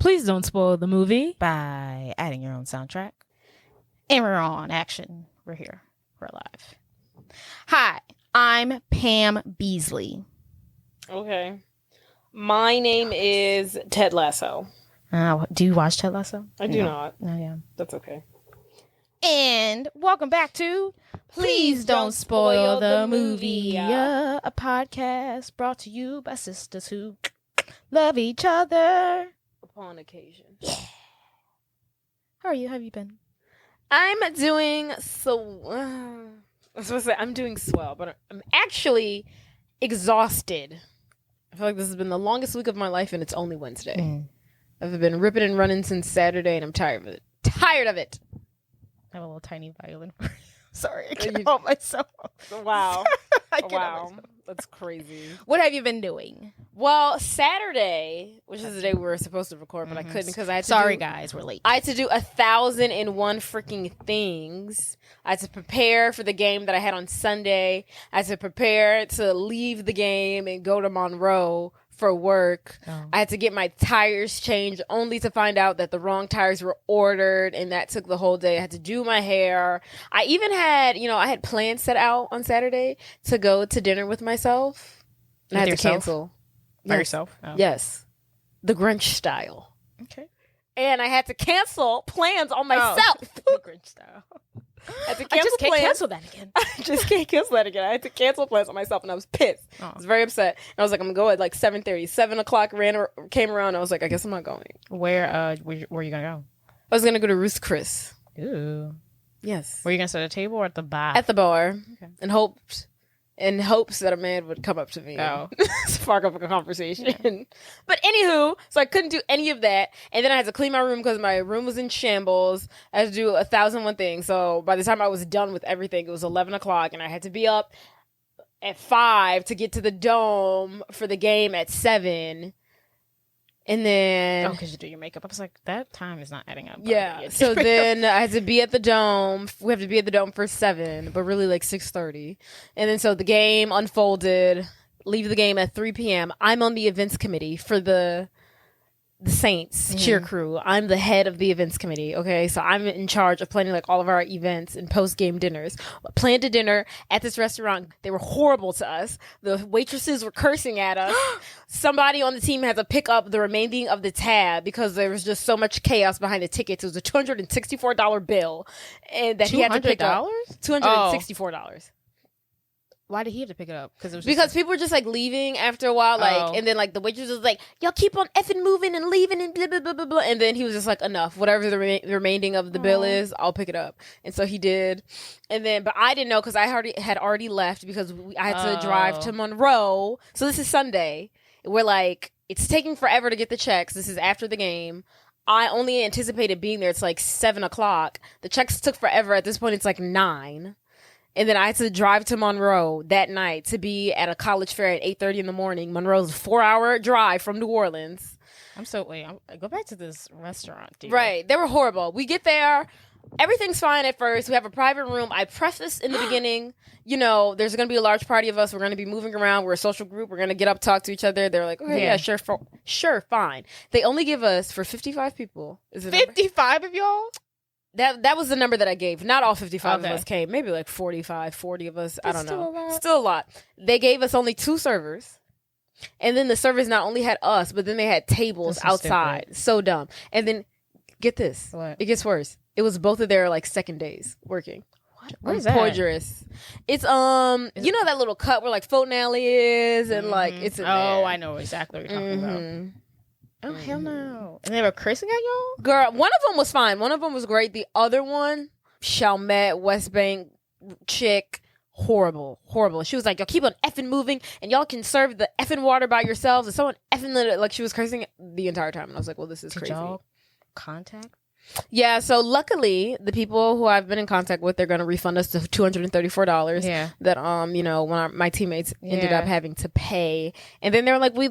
Please don't spoil the movie by adding your own soundtrack. And we're on action. We're here. We're live. Hi, I'm Pam Beasley. Okay. My name is Ted Lasso. Do you watch Ted Lasso? I do not. Oh, yeah. That's okay. And welcome back to Please Don't Spoil the Movie, a podcast brought to you by sisters who love each other. Upon occasion. Yeah. How are you? How have you been? I'm doing so... I was supposed to say I'm doing swell, but I'm actually exhausted. I feel like this has been the longest week of my life, and it's only Wednesday. I've been ripping and running since Saturday, and I'm tired of it. Tired of it! I have a little tiny violin. Sorry, I can't help myself. Wow. Wow. That's crazy. What have you been doing? Well, Saturday, which is the day we were supposed to record, but I couldn't because I had to Sorry, guys, we're late. I had to do 1,001 freaking things. I had to prepare for the game that I had on Sunday. I had to prepare to leave the game and go to Monroe for work. I had to get my tires changed only to find out that the wrong tires were ordered, and that took the whole day. I had to do my hair. I even had, I had plans set out on Saturday to go to dinner with myself. And I had to cancel. By yourself? Oh. Yes. The Grinch style. Okay. And I had to cancel plans on myself. The Grinch style. I just can't cancel that again. I just can't cancel that again. I had to cancel plans on myself, and I was pissed. I was very upset. And I was like, I'm going to go at like 7:30. 7 o'clock came around, and I was like, I guess I'm not going. Where are you going to go? I was going to go to Ruth's Chris. Ooh. Yes. Were you going to sit at a table or at the bar? At the bar. Okay. In hopes that a man would come up to me and spark up a conversation. Yeah. But anywho, so I couldn't do any of that. And then I had to clean my room because my room was in shambles. I had to do 1,001 things. So by the time I was done with everything, it was 11 o'clock, and I had to be up at 5 to get to the Dome for the game at 7. And then... because you do your makeup. I was like, that time is not adding up. Yeah. So then I had to be at the Dome. We have to be at the Dome for 7, but really like 6:30. And then so the game unfolded. Leave the game at 3 p.m. I'm on the events committee for the Saints cheer crew. I'm the head of the events committee. Okay. So I'm in charge of planning like all of our events and post-game dinners. Planned a dinner at this restaurant. They were horrible to us. The waitresses were cursing at us. Somebody on the team had to pick up the remaining of the tab because there was just so much chaos behind the tickets. It was a $264 bill, and that he had to pick up. $264. Why did he have to pick it up? Because people were just like leaving after a while, and then like the waitress was like, "Y'all keep on effing moving and leaving and blah blah blah blah blah," and then he was just like, "Enough, whatever the remaining of the bill is, I'll pick it up." And so he did, and then but I didn't know because I had already left because I had to drive to Monroe. So this is Sunday. We're like, it's taking forever to get the checks. This is after the game. I only anticipated being there. It's like 7 o'clock. The checks took forever. At this point, it's like 9. And then I had to drive to Monroe that night to be at a college fair at 8:30 in the morning. Monroe's a 4-hour drive from New Orleans. Go back to this restaurant, dude. Right. They were horrible. We get there. Everything's fine at first. We have a private room. I prefaced in the beginning, there's going to be a large party of us. We're going to be moving around. We're a social group. We're going to get up, talk to each other. They're like, okay, yeah sure, fine. They only give us, for 55 people. Is it 55 of y'all? That was the number that I gave. Not all 55 of us came. Maybe like 45, 40 of us. I don't know. Still a lot. They gave us only 2 servers. And then the servers not only had us, but then they had tables outside. Stupid. So dumb. And then, get this. What? It gets worse. It was both of their like second days working. What is that? Poydras. It's that little cut where like Fulton Alley is, and like it's in there. I know exactly what you're talking about. Oh, hell no. And they were cursing at y'all? Girl, one of them was fine. One of them was great. The other one, Chalmette, West Bank chick, horrible. She was like, y'all keep on effing moving, and y'all can serve the effing water by yourselves. And someone effing, like, she was cursing the entire time. And I was like, well, this is crazy. Did y'all contact Yeah, so luckily, the people who I've been in contact with, they're going to refund us the $234 that, my teammates ended up having to pay. And then they were like, we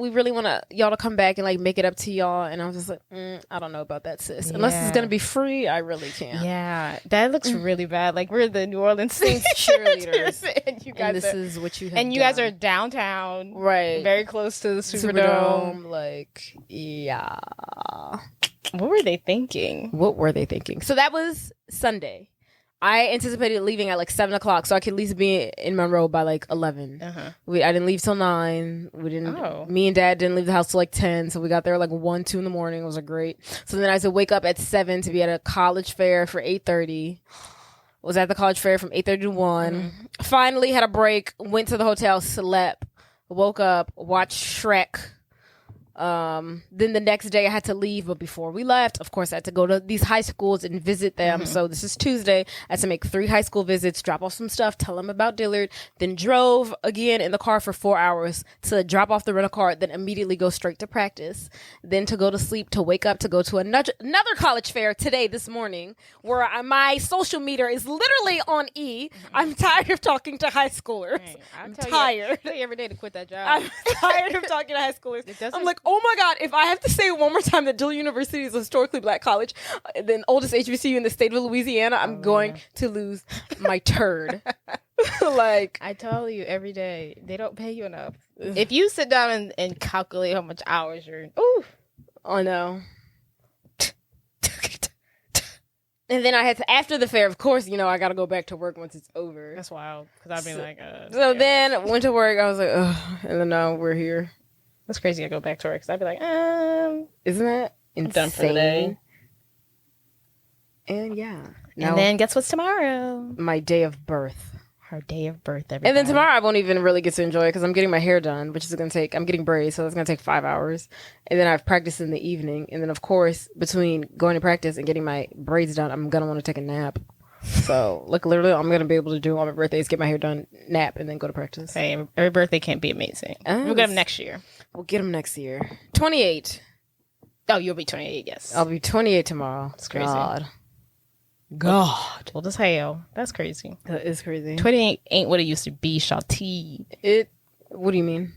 really want y'all to come back and, like, make it up to y'all. And I was just like, I don't know about that, sis. Unless it's going to be free, I really can't. Yeah, that looks really bad. Like, we're the New Orleans Saints cheerleaders. and you guys is what you have And you done. guys are downtown. Right. Very close to the Superdome. Like, yeah. What were they thinking? So that was Sunday. I anticipated leaving at like 7 o'clock so I could at least be in Monroe by like 11. I didn't leave till 9. Me and Dad didn't leave the house till like 10. So we got there like 1, 2 in the morning. It was great. So then I had to wake up at 7 to be at a college fair for 8:30. Was at the college fair from 8:30 to 1. Finally had a break. Went to the hotel, slept, woke up, watched Shrek. Then the next day I had to leave, but before we left, of course, I had to go to these high schools and visit them. So this is Tuesday. I had to make 3 high school visits, drop off some stuff, tell them about Dillard, then drove again in the car for 4 hours to drop off the rental car, then immediately go straight to practice, then to go to sleep, to wake up, to go to another college fair this morning, where my social meter is literally on E. I'm tired of talking to high schoolers. I'm tired. I tell you every day to quit that job. I'm tired of talking to high schoolers. I'm like, oh my God, if I have to say it one more time that Dillard University is a historically black college, the oldest HBCU in the state of Louisiana, I'm going to lose my turd. Like, I tell you every day, they don't pay you enough. If you sit down and calculate how much hours you're... Ooh. I know. And then I had to, after the fair, of course, I got to go back to work once it's over. That's wild, because I've been So then, went to work, I was like, ugh, and then now we're here. That's crazy. I go back to work because I'd be like, isn't that insane? I'm done for the day. And yeah. And then guess what's tomorrow? My day of birth. Her day of birth, everybody. And then tomorrow I won't even really get to enjoy it because I'm getting my hair done, which is going to take, I'm getting braids, so it's going to take 5 hours. And then I have practice in the evening. And then, of course, between going to practice and getting my braids done, I'm going to want to take a nap. So, like, literally, all I'm going to be able to do on my birthday is get my hair done, nap, and then go to practice. Hey, every birthday can't be amazing. We'll get them next year. We'll get them next year. 28. Oh, you'll be 28, yes. I'll be 28 tomorrow. That's crazy. God. Old as hell. That's crazy. That is crazy. 28 ain't what it used to be, Shawty. What do you mean?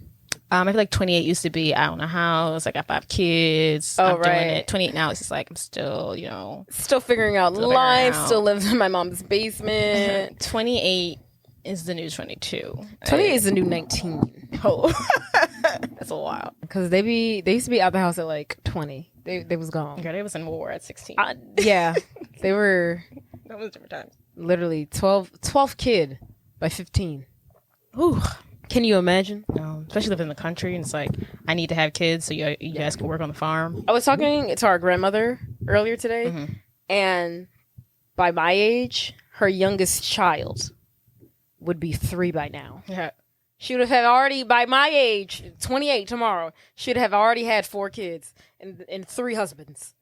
I feel like 28 used to be, I own a house, I got 5 kids. Oh, I'm right. doing it. 28 now, it's just like, I'm still, Still figuring out life, still lives in my mom's basement. 28 is the new 22. 28 is the new 19. Oh. That's a while. Because they used to be out the house at like 20. They was gone. Girl, they was in war at 16. Yeah. They were... That was different times. Literally 12th kid by 15. Ooh. Can you imagine? No, especially living in the country, and it's like, I need to have kids so you guys can work on the farm. I was talking to our grandmother earlier today, and by my age, her youngest child would be 3 by now. Yeah. She would have already, by my age, 28 tomorrow, she'd have already had 4 kids and 3 husbands.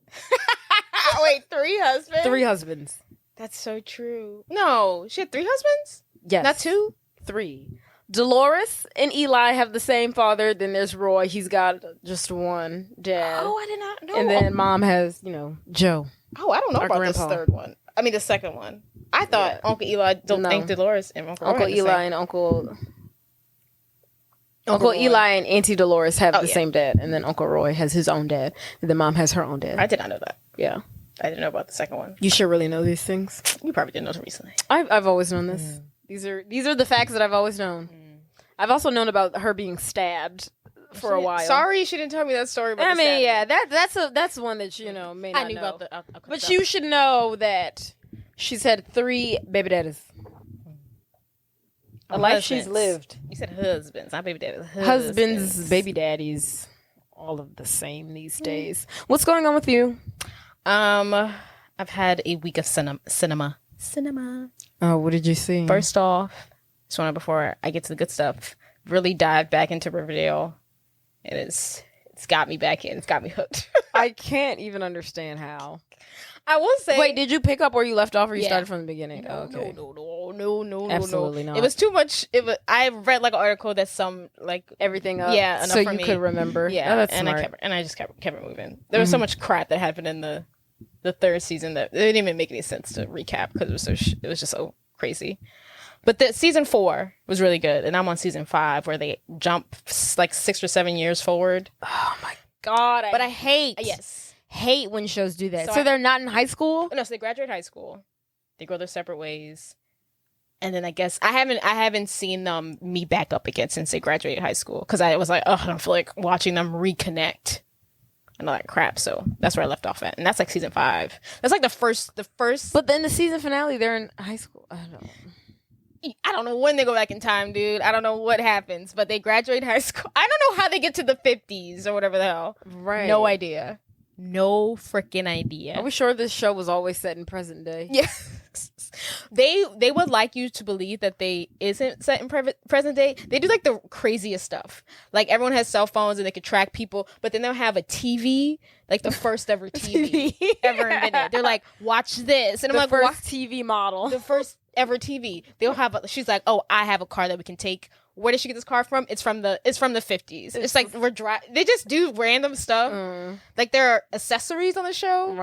Wait, 3 husbands? 3 husbands. That's so true. No, she had 3 husbands? Yes. Not 2? 3. Dolores and Eli have the same father. Then there's Roy. He's got just one dad. Oh, I did not know. And then mom has, Joe. Oh, I don't know our about grandpa. this third one. I mean, the second one. I thought Uncle Eli, think Dolores and Uncle Roy Eli and Uncle Eli and Auntie Dolores have the same dad. And then Uncle Roy has his own dad. And then mom has her own dad. I did not know that. Yeah. I didn't know about the second one. You should really know these things. You probably didn't know it recently. I've always known this. These are the facts that I've always known. I've also known about her being stabbed for a while. Sorry, she didn't tell me that story. About that's one that may not I knew know. about But you should know that she's had 3 baby daddies. A life she's lived. You said husbands, not baby daddies. Husbands, baby daddies, all of the same these days. What's going on with you? I've had a week of cinema. Oh, what did you see? First off, just want to, before I get to the good stuff, really dive back into Riverdale. It's got me back in. It's got me hooked. I can't even understand how. I will say. Wait, did you pick up where you left off, or you started from the beginning? No, okay. No. Absolutely not. It was too much. I read like an article that everything up. Yeah, enough so for you me. could remember. Yeah, that's and smart. I just kept it moving. There was so much crap that happened in the the third season that it didn't even make any sense to recap because it was just so crazy. But the season 4 was really good, and I'm on season 5 where they jump like 6 or 7 years forward. Oh my god! But I hate when shows do that. So they're not in high school. No, so they graduate high school, they go their separate ways, and then I guess I haven't seen them meet back up again since they graduated high school because I was like, oh, I don't feel like watching them reconnect and all that crap. So that's where I left off at, and that's like season 5. That's like the first. But then the season finale, they're in high school. I don't know when they go back in time, dude. I don't know what happens, but they graduate high school. I don't know how they get to the 50s or whatever the hell. Right. No idea. No freaking idea. Are we sure this show was always set in present day? Yeah. They would like you to believe that they isn't set in present day. They do like the craziest stuff. Like everyone has cell phones and they can track people, but then they'll have a TV, like the first ever TV ever invented. They're like, watch this. And I'm like, first TV model. The first ever TV. They'll have she's like, oh, I have a car that we can take. Where did she get this car from? It's from the 50s. It's like they just do random stuff. Like their accessories on the show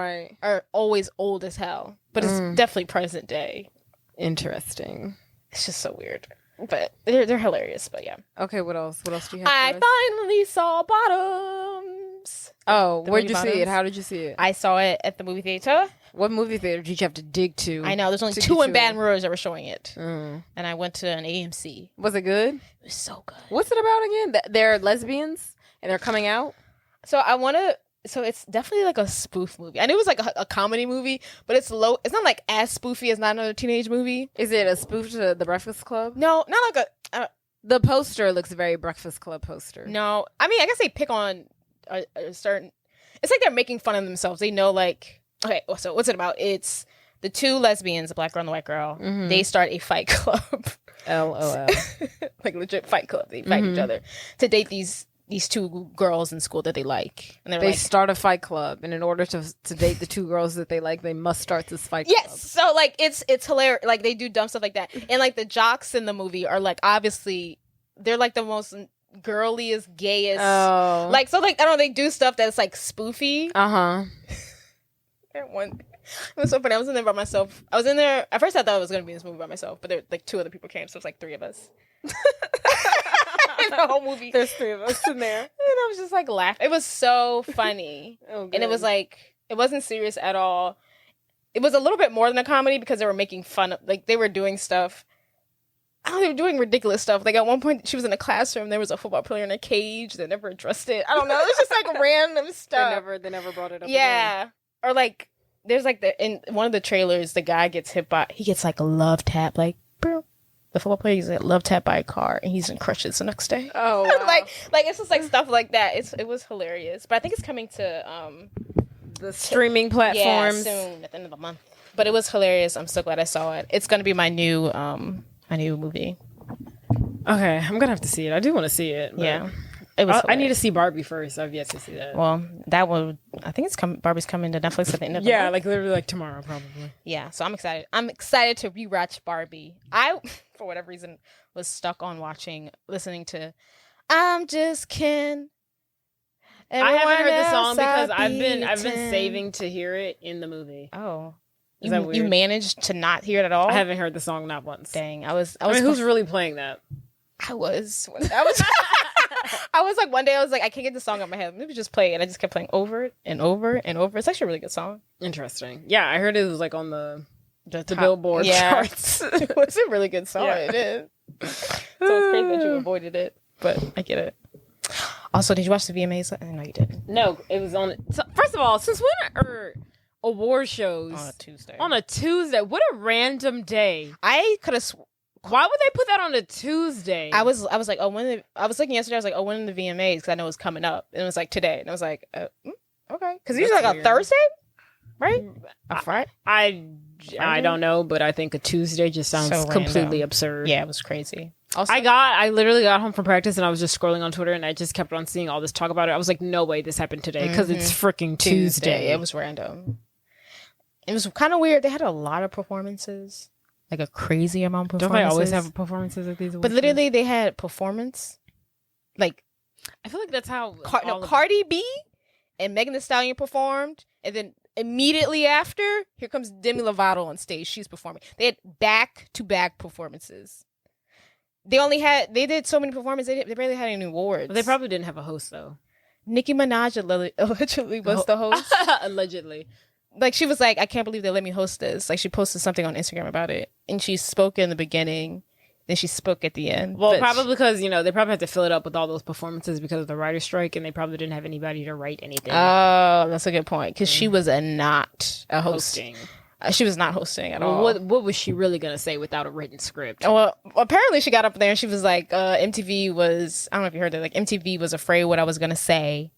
are always old as hell. But it's definitely present day. Interesting. It's just so weird. But they're hilarious, but yeah. Okay, what else? What else do you have? I finally saw Bottoms. Oh, where'd you see it? How did you see it? I saw it at the movie theater. What movie theater did you have to dig to? I know. There's only 2 in Baton Rouge that were showing it. And I went to an AMC. Was it good? It was so good. What's it about again? They're lesbians and they're coming out? So it's definitely like a spoof movie. I knew it was like a comedy movie, but it's not like as spoofy as Not Another Teenage Movie. Is it a spoof to The Breakfast Club? No, not like a... the poster looks very Breakfast Club poster. No. I mean, I guess they pick on a certain... It's like they're making fun of themselves. They know like... Okay, so what's it about? It's the 2 lesbians, the black girl and the white girl. They start a fight club. LOL. Like legit fight club. They fight each other to date these 2 girls in school that they like. And they start a fight club, and in order to date the 2 girls that they like, they must start this fight club. Yes, so like it's hilarious. Like they do dumb stuff like that, and like the jocks in the movie are like obviously they're like the most girliest, gayest. Oh. Like so, like I don't know, they do stuff that's like spoofy. It was so funny. I was in there by myself. I was in there. At first, I thought I was going to be in this movie by myself, but there like 2 other people came, so it's like 3 of us. In the whole movie, there's 3 of us in there, and I was just like laughing. It was so funny, and it was like it wasn't serious at all. It was a little bit more than a comedy because they were making fun of, like they were doing stuff. I don't know, they were doing ridiculous stuff. Like at one point, she was in a classroom. There was a football player in a cage. They never addressed it. I don't know. It was just like random stuff. They never brought it up. Yeah. Again. Or like, there's like in one of the trailers, the guy gets he gets like a love tap, like, boom. The football player gets like love tap by a car, and he's in crutches the next day. Oh, wow. like it's just like stuff like that. It was hilarious, but I think it's coming to the streaming platforms soon at the end of the month. But it was hilarious. I'm so glad I saw it. It's gonna be my new movie. Okay, I'm gonna have to see it. I do want to see it. Yeah. I need to see Barbie first. I've yet to see that. Well, that one, I think Barbie's coming to Netflix at the end of the month. like literally like tomorrow probably. Yeah, so I'm excited. I'm excited to rewatch Barbie. I, for whatever reason, was stuck on listening to I'm Just Ken. I haven't heard the song because I've been saving to hear it in the movie. Oh. You managed to not hear it at all? I haven't heard the song not once. Dang, I mean, who's really playing that? I was like, one day I was like, I can't get the song out of my head. Let me just play it. And I just kept playing over and over and over. It's actually a really good song. Interesting. Yeah, I heard it was like on the Billboard charts. It's a really good song. Yeah. It is. So it's crazy that you avoided it, but I get it. Also, did you watch the VMAs? No, you didn't. No, it was on. So, first of all, since when are award shows on a Tuesday? On a Tuesday? What a random day! I could have. Why would they put that on a Tuesday? I was like, oh, I was looking yesterday. I was like, oh, when are the VMAs? Because I know it's coming up, and it was like today, and I was like, okay, because usually like a Thursday, right? A Friday. I don't know, but I think a Tuesday just sounds so completely absurd. Yeah, it was crazy. Also, I literally got home from practice and I was just scrolling on Twitter and I just kept on seeing all this talk about it. I was like, no way this happened today because it's freaking Tuesday. It was random. It was kind of weird. They had a lot of performances, like a crazy amount of performances. Don't they always have performances like these? But literally, they had performance. Like, I feel like that's how Cardi B and Megan Thee Stallion performed, and then immediately after, here comes Demi Lovato on stage. She's performing. They had back-to-back performances. They did so many performances, they barely had any awards. But they probably didn't have a host, though. Nicki Minaj allegedly was the host. Allegedly. Like, she was like, I can't believe they let me host this. Like, she posted something on Instagram about it. And she spoke in the beginning. Then she spoke at the end. Well, probably because, they probably had to fill it up with all those performances because of the writer's strike, and they probably didn't have anybody to write anything. Oh, that's a good point. Because she was not a host. Hosting. She was not hosting at all. What was she really going to say without a written script? Well, apparently she got up there and she was like, MTV was, I don't know if you heard that, like, MTV was afraid what I was going to say.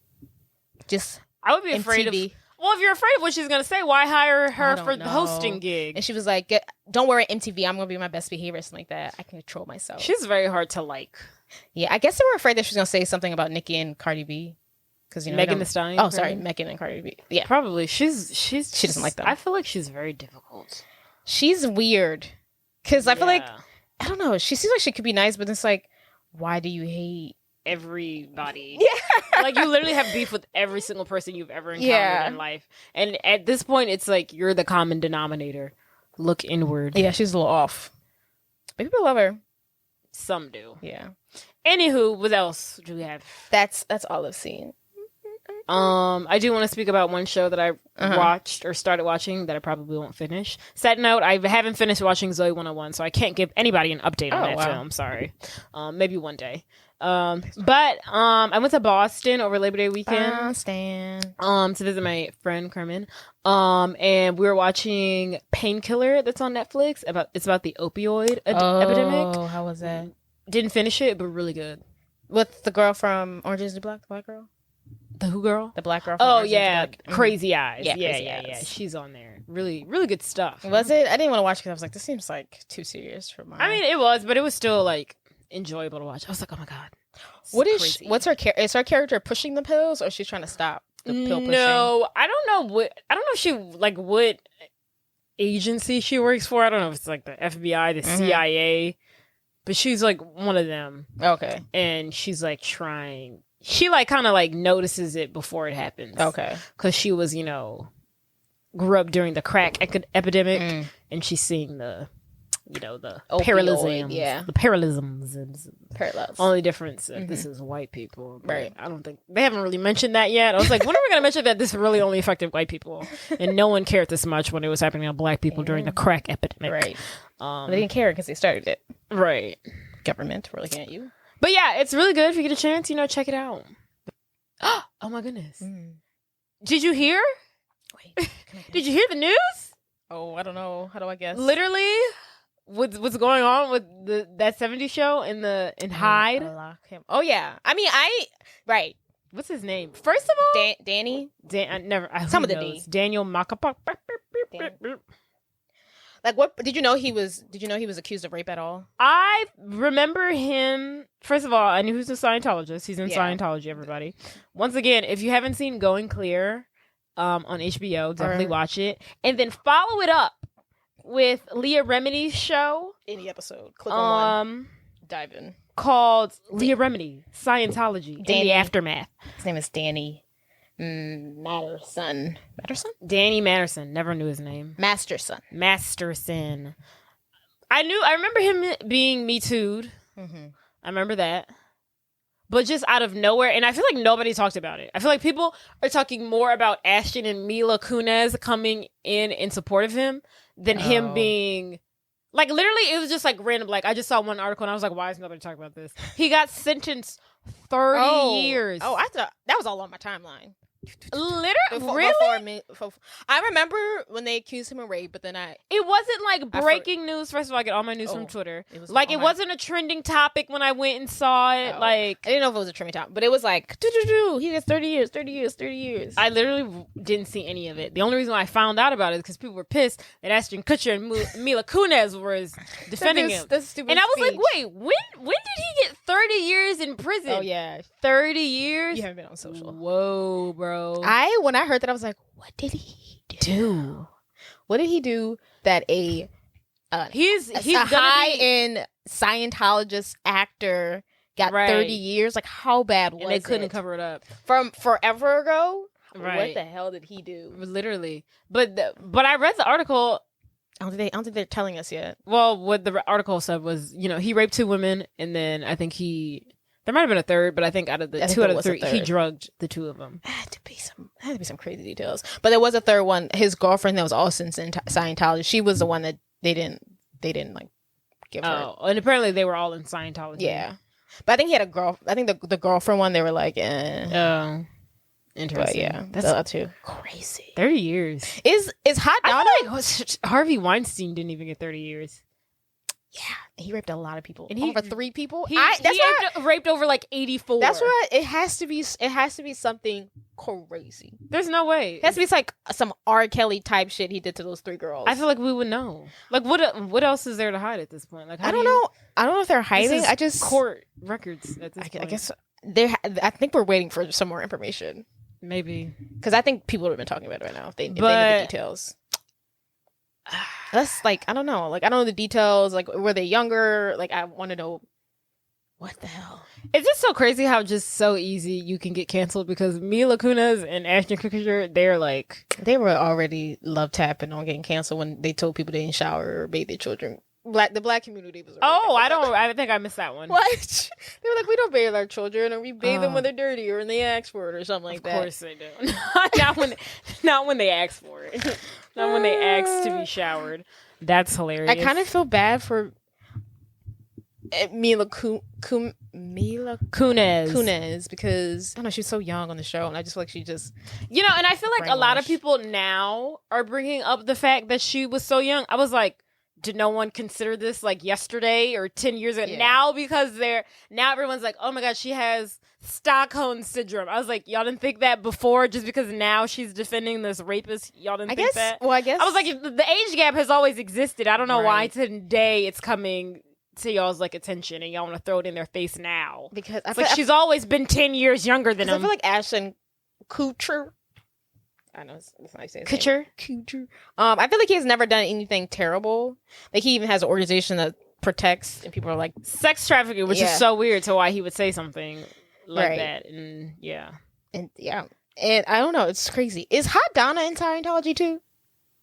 I would be afraid of... Well, if you're afraid of what she's going to say, why hire her for the hosting gig? And she was like, don't worry, MTV, I'm going to be my best behavior, something like that. I can control myself. She's very hard to like. Yeah, I guess they were afraid that she was going to say something about Nicki and Cardi B. Because Megan Thee Stallion? Oh, sorry, Megan and Cardi B. Yeah. Probably. She doesn't like them. I feel like she's very difficult. She's weird. Because I feel like, I don't know, she seems like she could be nice, but it's like, why do you hate everybody? Yeah. Like, you literally have beef with every single person you've ever encountered in life. And at this point, it's like, you're the common denominator. Look inward. Yeah, she's a little off. But people love her. Some do. Yeah. Anywho, what else do we have? That's all I've seen. I do want to speak about one show that I watched or started watching that I probably won't finish. Side note, I haven't finished watching Zoe 101, so I can't give anybody an update on that film. Sorry. Maybe one day. But I went to Boston over Labor Day weekend. To visit my friend Carmen. And we were watching Painkiller that's on Netflix. It's about the opioid epidemic. Oh, how was that? Didn't finish it, but really good. With the girl from Orange Is the Black, the black girl? The who girl? The black girl from Orange Is the Black. Crazy Eyes. Yeah, yeah. She's on there. Really, really good stuff. Was it? I didn't want to watch it because I was like, this seems like too serious for my... I mean, it was, but it was still like enjoyable to watch. I was like, oh my God. What's her is her character pushing the pills or she's trying to stop the pill pushing? No, I don't know if she like what agency she works for. I don't know if it's like the FBI, the CIA, but she's like one of them. Okay. And she's like trying. She like kind of like notices it before it happens. Okay. Because she was, grew up during the crack epidemic, and she's seeing the parallelism. Yeah. The parallelisms. Parallels. Only difference that this is white people. Right. I don't think they haven't really mentioned that yet. I was like, when are we going to mention that this really only affected white people? And no one cared this much when it was happening on black people during the crack epidemic. Right. They didn't care because they started it. Right. Government, we're looking at you. But yeah, it's really good. If you get a chance, check it out. Oh my goodness. Did you hear? Wait. Did you hear the news? Oh, I don't know. How do I guess? Literally, what's going on with that 70s show in Hyde? Oh yeah. I mean, right. What's his name? First of all, Danny. Some of the D. Daniel Makapa. Like, what did you know he was accused of rape at all? I remember him. First of all, I knew he was a Scientologist. He's in Scientology, everybody. Once again, if you haven't seen Going Clear on HBO, definitely watch it. And then follow it up with Leah Remini's show. Any episode. Click on one. Dive in. Called Leah Remini, Scientology, in the Aftermath. His name is Danny Matterson. Danny Matterson. Never knew his name. Masterson. I remember him being Me Too'd. I remember that. But just out of nowhere, and I feel like nobody talked about it. I feel like people are talking more about Ashton and Mila Kunis coming in support of him than him being... Like, literally, it was just, like, random. Like, I just saw one article, and I was like, why is nobody talking about this? He got sentenced 30 years. Oh, I thought that was all on my timeline. Literally? Really? I remember when they accused him of rape, but then it wasn't like breaking news. First of all, I get all my news from Twitter. It wasn't a trending topic when I went and saw it. Like, I didn't know if it was a trending topic, but it was like, he gets 30 years. I literally didn't see any of it. The only reason why I found out about it is because people were pissed that Ashton Kutcher and Mila Kunis was defending him. That's stupid. And I was like, wait, when did he get 30 years in prison? Oh yeah, 30 years. You haven't been on social. Whoa, bro. When I heard that, I was like, what did he do? What did he do that he's a high-end Scientologist actor got 30 years? Like, how bad was it? And they couldn't cover it up. From forever ago? Right. what the hell did he do? Literally. But I read the article. I don't think they're telling us yet. Well, what the article said was, he raped 2 women, and then I think there might have been a third, but I think out of the 2 out of the 3, he drugged the 2 of them. It had to be some crazy details. But there was a third one. His girlfriend that was also in Scientology. She was the one that they didn't like give her. Oh, and apparently they were all in Scientology. Yeah, but I think he had a girl. I think the girlfriend one they were like, Oh, interesting. But yeah, that's too crazy. 30 years is hot. I feel like Harvey Weinstein didn't even get 30 years. Yeah, he raped a lot of people. And over 3 people. He raped over like 84. That's why it has to be something crazy. There's no way. It has to be like some R. Kelly type shit he did to those 3 girls. I feel like we would know. Like what else is there to hide at this point? Like I don't know. I don't know if they're hiding. I just court records at this point. I guess I think we're waiting for some more information. Maybe because I think people would have been talking about it right now if they knew the details. That's like I don't know. Like I don't know the details. Like were they younger? Like I want to know what the hell. It's just so crazy how just so easy you can get canceled because Mila Kunis and Ashton Kutcher, they were already love tapping on getting canceled when they told people they didn't shower or bathe their children. The black community was. I think I missed that one. What? They were like, we don't bathe our children, or we bathe them when they're dirty, or when they ask for it, or something like that. Of course they do. not when they ask for it. Not when they ask to be showered. That's hilarious. I kind of feel bad for Mila Kunis because I don't know, she's so young on the show, and I just feel like she just and I feel like a lot of people now are bringing up the fact that she was so young. I was like, did no one consider this like yesterday or 10 years ago? Yeah. Now because now everyone's like, oh my god, she has Stockholm syndrome. I was like, y'all didn't think that before just because now she's defending this rapist? Y'all didn't think that? Well, I guess I was like, the age gap has always existed. I don't know why today it's coming to y'all's like attention and y'all want to throw it in their face now because she's always been 10 years younger than him. I feel like Ashton Kutcher. I know it's not saying Kutcher. I feel like he has never done anything terrible. Like he even has an organization that protects, and people are like sex trafficking, which is so weird to why he would say something like that. And and I don't know. It's crazy. Is Hot Donna in Scientology too?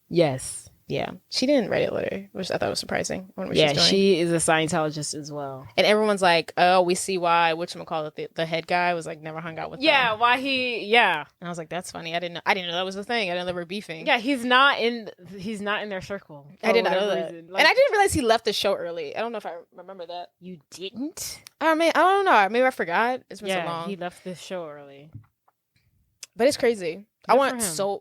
Yes. Yeah, she didn't write it later, which I thought was surprising. She is a Scientologist as well. And everyone's like, "Oh, we see why." Whatchamacallit, the head guy was like never hung out with. them. Why he? Yeah, and I was like, "That's funny. I didn't know that was the thing. I didn't know they were beefing." Yeah, he's not in their circle. I did not know that, and I didn't realize he left the show early. I don't know if I remember that. You didn't? I mean, I don't know. Maybe I forgot. It's been so long. He left the show early. But it's crazy. I want someone.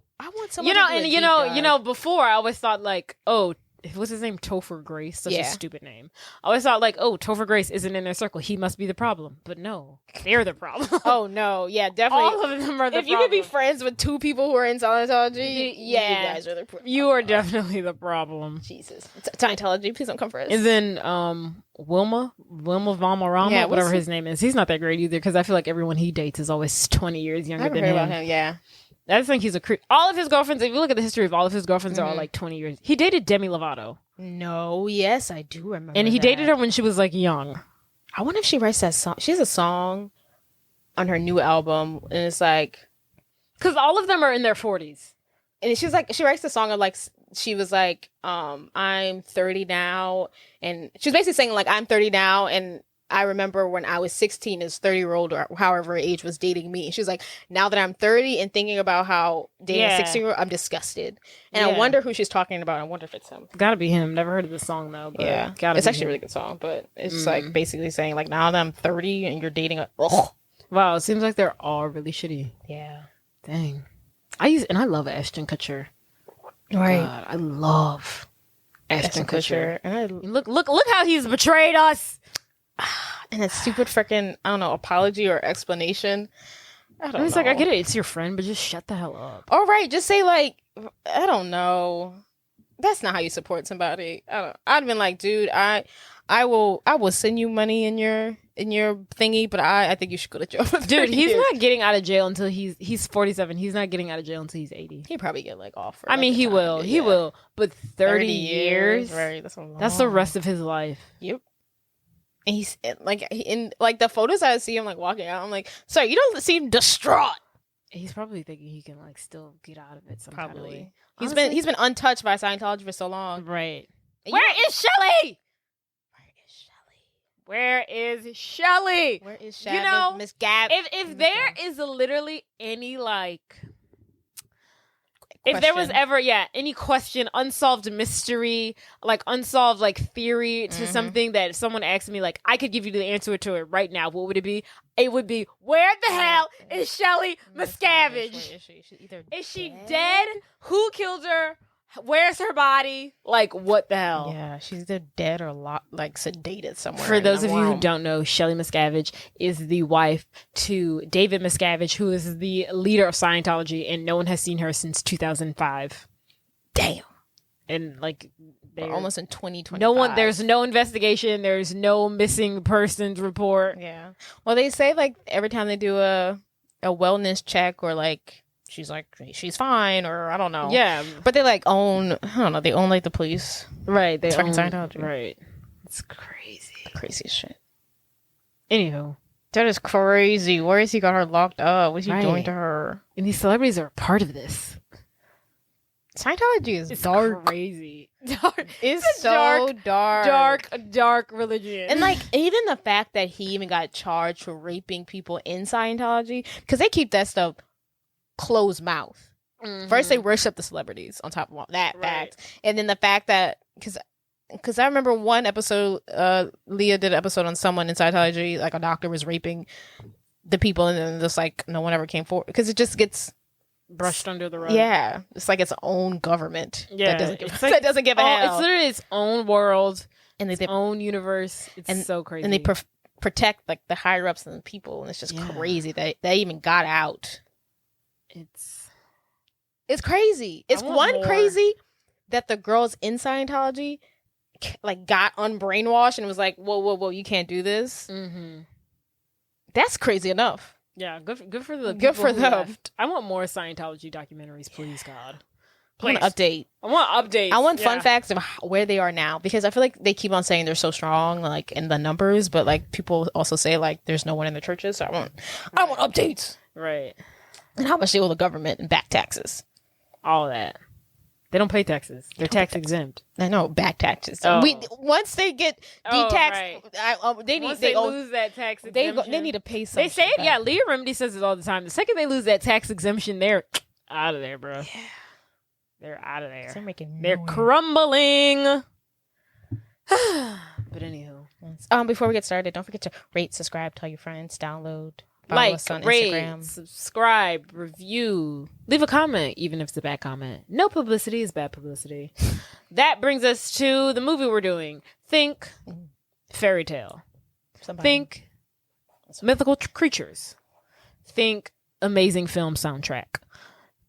Before I always thought like, oh, what's his name? Topher Grace. Such a stupid name. I always thought like, oh, Topher Grace isn't in their circle. He must be the problem. But no, they're the problem. Oh no, yeah, definitely. All of them are the problem. If you could be friends with 2 people who are in Scientology, you guys are the problem. You are definitely the problem. Jesus, Scientology, please don't come for us. And then Wilma Valderrama, whatever his name is. He's not that great either because I feel like everyone he dates is always 20 years younger than him. About him. Yeah. I just think he's a creep. All of his girlfriends, if you look at the history of all of his girlfriends, are all like 20 years. He dated Demi Lovato. No, yes, I do remember. And he dated her when she was like young. I wonder if she writes that song. She has a song on her new album, and it's like, because all of them are in their 40s. And she's like, she writes the song of like, she was like, I'm 30 now, and she's basically saying like, I'm 30 now, and I remember when I was 16, this 30-year-old or however age was dating me. She's like, now that I'm 30 and thinking about how dating a 16-year-old, I'm disgusted. And I wonder who she's talking about. I wonder if it's him. Gotta be him. Never heard of this song though. But it's actually a really good song. But it's like basically saying like, now that I'm 30 and you're dating a... Ugh. Wow, it seems like they're all really shitty. Yeah. Dang. I love Ashton Kutcher. Right. God, I love Ashton Kutcher. And look how he's betrayed us. And that stupid freaking, I don't know, apology or explanation. I don't know. Like, I get it. It's your friend, but just shut the hell up. All right. Just say like, I don't know. That's not how you support somebody. I'd have been like, dude, I will send you money in your thingy, but I think you should go to jail for 30 Dude, he's years. not getting out of jail until he's 47. He's not getting out of jail until he's 80. He'd probably get like off. I mean, he will. He will. But 30 years? Right. That's the rest of his life. Yep. And he's like, in like the photos I see him like walking out, I'm like, sorry, you don't seem distraught. He's probably thinking he can like still get out of it some kind of way. Probably. He's been untouched by Scientology for so long. Right. And Where is Shelly? Where is Shelly? Where is Shelly? You know, Miss Gab. If there is literally any like, if there was ever any question, unsolved mystery, like unsolved like theory to something that someone asked me, like I could give you the answer to it right now, what would it be? It would be, where the hell is Shelly Miscavige? Where is she? Is she dead? Who killed her? Where's her body? Like, what the hell? Yeah, she's either dead or like sedated somewhere. For those of you who don't know, Shelly Miscavige is the wife to David Miscavige, who is the leader of Scientology, and no one has seen her since 2005. Damn. And like, we're almost in 2025. No one. There's no investigation. There's no missing persons report. Yeah. Well, they say like every time they do a wellness check or like. She's fine, or I don't know. Yeah, but they like own. I don't know. They own like the police, right? They own Scientology, right? It's crazy, crazy shit. Anywho, that is crazy. Where has he got her locked up? What's he doing to her? And these celebrities are a part of this. Scientology is dark, crazy. It's so dark religion. And like even the fact that he even got charged for raping people in Scientology, because they keep that stuff closed mouth. First they worship the celebrities on top of that fact, and then the fact that because I remember one episode, Leah did an episode on someone in Scientology, like a doctor was raping the people, and then just like no one ever came forward because it just gets brushed under the rug. Yeah, it's like its own government. Yeah, that doesn't give a hell. It's literally its own world and its they own universe. It's so crazy, and they protect like the higher ups and the people, and it's just crazy that they even got out. It's crazy. It's crazy that the girls in Scientology like got unbrainwashed and was like, whoa, you can't do this. That's crazy enough. Yeah, good for the good for them. Left. I want more Scientology documentaries, please, God. Please. I want updates. I want fun facts of where they are now, because I feel like they keep on saying they're so strong, like in the numbers, but like people also say like there's no one in the churches. So I want updates. Right. And how much they owe the government and back taxes. All that. They don't pay taxes. They're tax exempt. I know, back taxes. Once they get detaxed, they lose that tax exemption. They need to pay something. They say it. Yeah, Leah Remedy says it all the time. The second they lose that tax exemption, they're out of there, bro. Yeah. They're out of there. They're crumbling. But anywho. Before we get started, don't forget to rate, subscribe, tell your friends, download. Follow us on Instagram. Subscribe, review, leave a comment, even if it's a bad comment. No publicity is bad publicity. That brings us to the movie we're doing. Think fairytale. Think mythical creatures. Think amazing film soundtrack.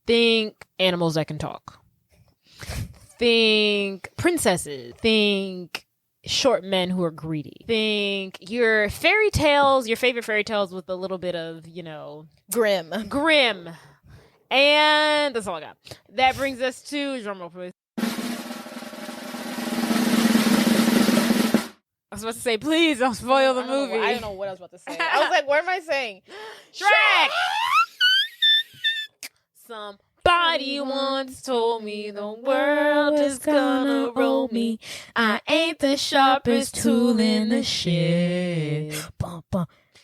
Think animals that can talk. Think princesses. Think short men who are greedy. Think your fairy tales, your favorite fairy tales with a little bit of, grim. And that's all I got. That brings us to drumroll, please. I was about to say, please don't spoil the movie. I don't know what I was about to say. I was like, what am I saying? Shrek! Somebody once told me the world is gonna roll me. I ain't the sharpest tool in the shed.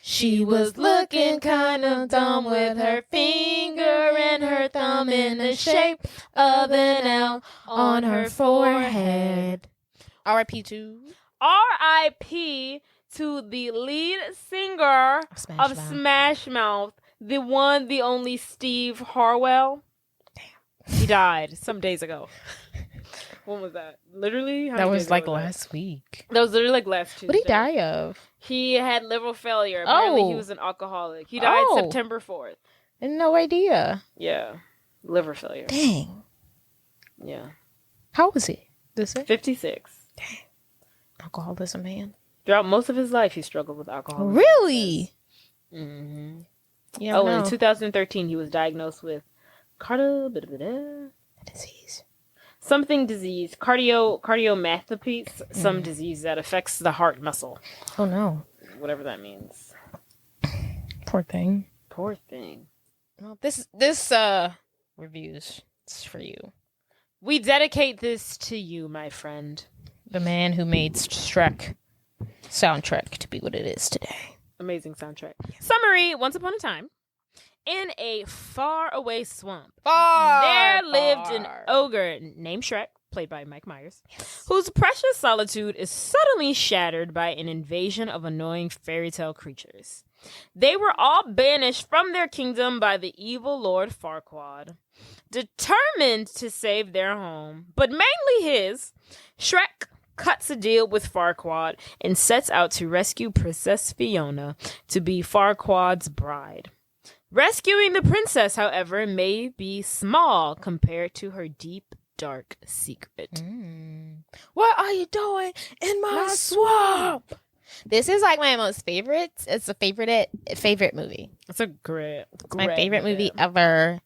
She was looking kind of dumb with her finger and her thumb in the shape of an L on her forehead. R.I.P. to the lead singer of Smash Mouth, the one, the only Steve Harwell. Damn. He died some days ago. When was that? Literally? That was like last week. That was literally like last Tuesday. What did he die of? He had liver failure. Apparently he was an alcoholic. He died September 4th. I had no idea. Yeah. Liver failure. Dang. Yeah. How old was he? 56. Dang. Alcoholism, man. Throughout most of his life, he struggled with alcoholism. Really? Mm-hmm. Yeah. In 2013, he was diagnosed with disease. Something disease. Cardiomyopathy. Some disease that affects the heart muscle. Oh, no. Whatever that means. Poor thing. Poor thing. Well, this reviews it's for you. We dedicate this to you, my friend. The man who made Shrek soundtrack to be what it is today. Amazing soundtrack. Summary: Once upon a time, in a faraway swamp, there lived an ogre named Shrek, played by Mike Myers, whose precious solitude is suddenly shattered by an invasion of annoying fairytale creatures. They were all banished from their kingdom by the evil Lord Farquaad. Determined to save their home, but mainly his, Shrek cuts a deal with Farquaad and sets out to rescue Princess Fiona to be Farquaad's bride. Rescuing the princess, however, may be small compared to her deep, dark secret. What are you doing in my swamp? This is like my most favorite. It's a favorite movie. It's a great my favorite movie ever.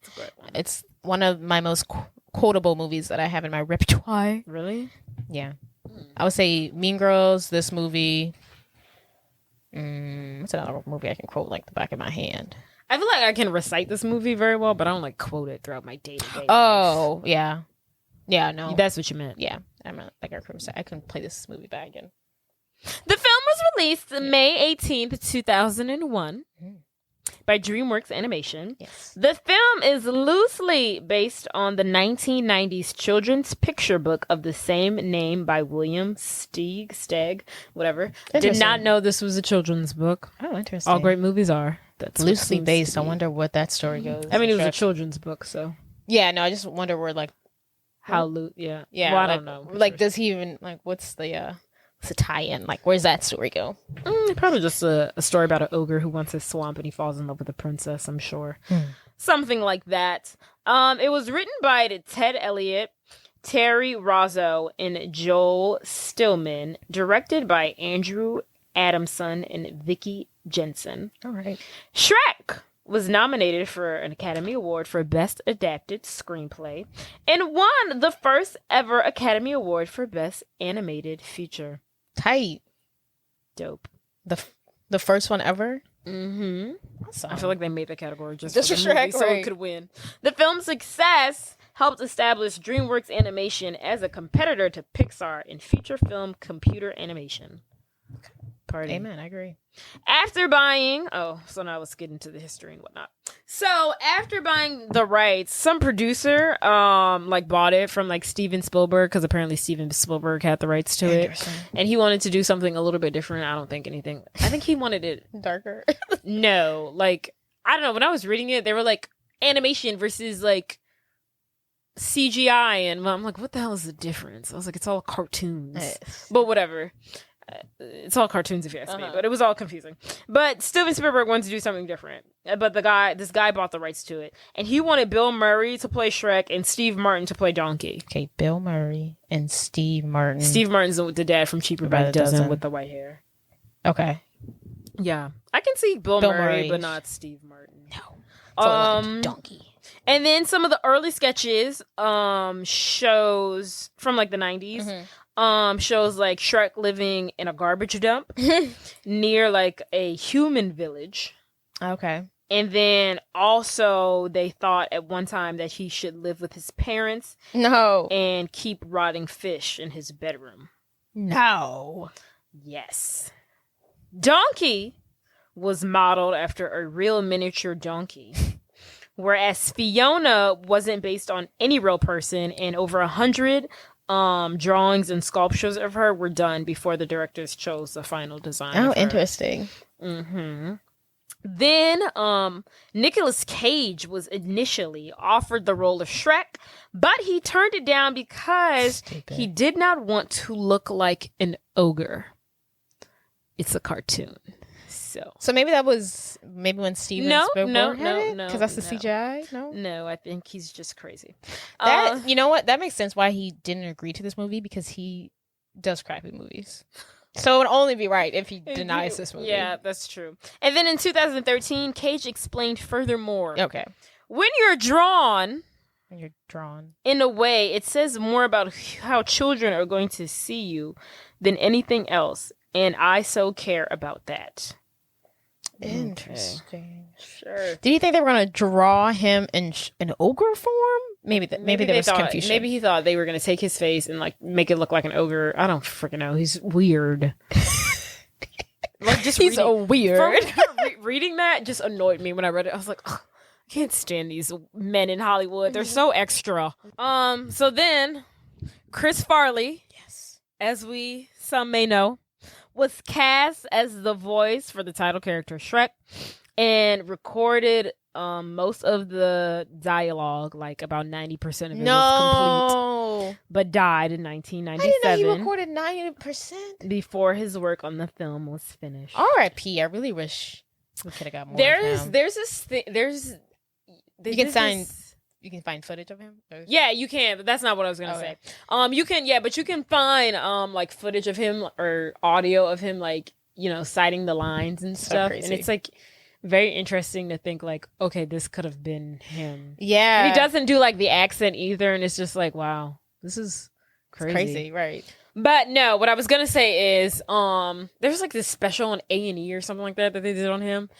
It's one of my most quotable movies that I have in my repertoire. Really? Yeah. I would say Mean Girls, this movie. What's another movie I can quote like the back of my hand? I feel like I can recite this movie very well, but I don't like quote it throughout my day-to-day Oh, life. Yeah. Yeah, no. That's what you meant. Yeah. I'm not like I couldn't play this movie back again. The film was released May 18th, 2001 by DreamWorks Animation. Yes. The film is loosely based on the 1990s children's picture book of the same name by William Steig, whatever. Did not know this was a children's book. Oh, interesting. All great movies are. That's loosely based. I wonder what that story goes. I mean, it was a children's book, so. Yeah, no, I just wonder where, like. How yeah. Yeah. Well, I like, don't know. Like, does he even, like, what's the tie-in? Like, where's that story go? Probably just a story about an ogre who wants his swamp and he falls in love with a princess, I'm sure. Something like that. It was written by Ted Elliott, Terry Rozzo, and Joel Stillman. Directed by Andrew Adamson and Vicky Jensen. All right. Shrek was nominated for an Academy Award for Best Adapted Screenplay and won the first ever Academy Award for Best Animated Feature. Tight. Dope. The first one ever? Mm-hmm. Awesome. I feel like they made the category just for the Shrek, movie so it could win. The film's success helped establish DreamWorks Animation as a competitor to Pixar in feature film computer animation. Party. Amen, I agree. After buying, so now let's get into the history and whatnot. So after buying the rights, some producer bought it from like Steven Spielberg, because apparently Steven Spielberg had the rights to it, and he wanted to do something a little bit different. I think he wanted it darker. No, like I don't know. When I was reading it, they were like animation versus like CGI, and I'm like, what the hell is the difference? I was like, it's all cartoons, but whatever. It's all cartoons if you ask me, but it was all confusing. But Steven Spielberg wanted to do something different. But this guy bought the rights to it, and he wanted Bill Murray to play Shrek and Steve Martin to play Donkey. Okay, Bill Murray and Steve Martin. Steve Martin's the dad from Cheaper by the Dozen with the white hair. Okay. Yeah, I can see Bill Murray, but not Steve Martin. No. Donkey. And then some of the early sketches, shows from like the 90s. Shows like Shrek living in a garbage dump near like a human village. Okay. And then also they thought at one time that he should live with his parents. No. And keep rotting fish in his bedroom. No. Yes. Donkey was modeled after a real miniature donkey. Whereas Fiona wasn't based on any real person, and over 100 drawings and sculptures of her were done before the directors chose the final design. Oh, interesting. Then Nicolas Cage was initially offered the role of Shrek, but he turned it down because he did not want to look like an ogre. It's a cartoon. So maybe that was when Steven Spielberg had it? Because that's the CGI? No, I think he's just crazy. You know what? That makes sense why he didn't agree to this movie, because he does crappy movies. So it would only be right if he denies this movie. Yeah, that's true. And then in 2013, Cage explained furthermore. Okay. When you're drawn in a way, it says more about how children are going to see you than anything else. And I so care about that. Interesting. Sure. Do you think they were going to draw him in ogre form? Maybe there was confusion. Maybe he thought they were going to take his face and like make it look like an ogre. I don't freaking know. He's weird. Like just he's so weird. Reading that just annoyed me when I read it. I was like, I can't stand these men in Hollywood. They're so extra. So then Chris Farley, Yes, as some may know, was cast as the voice for the title character Shrek and recorded most of the dialogue, like about 90% of it was complete, but died in 1997. I didn't know he recorded 90% before his work on the film was finished. R.I.P. I really wish we could have got more. There's this thing. You can find footage of him. Yeah, you can, but that's not what I was gonna say. You can find like footage of him or audio of him, like, you know, citing the lines and stuff, and it's like very interesting to think like, okay, this could have been him. Yeah, and he doesn't do like the accent either, and it's just like, wow, this is crazy. It's crazy, right? But no, what I was gonna say is, there's like this special on A&E or something like that they did on him,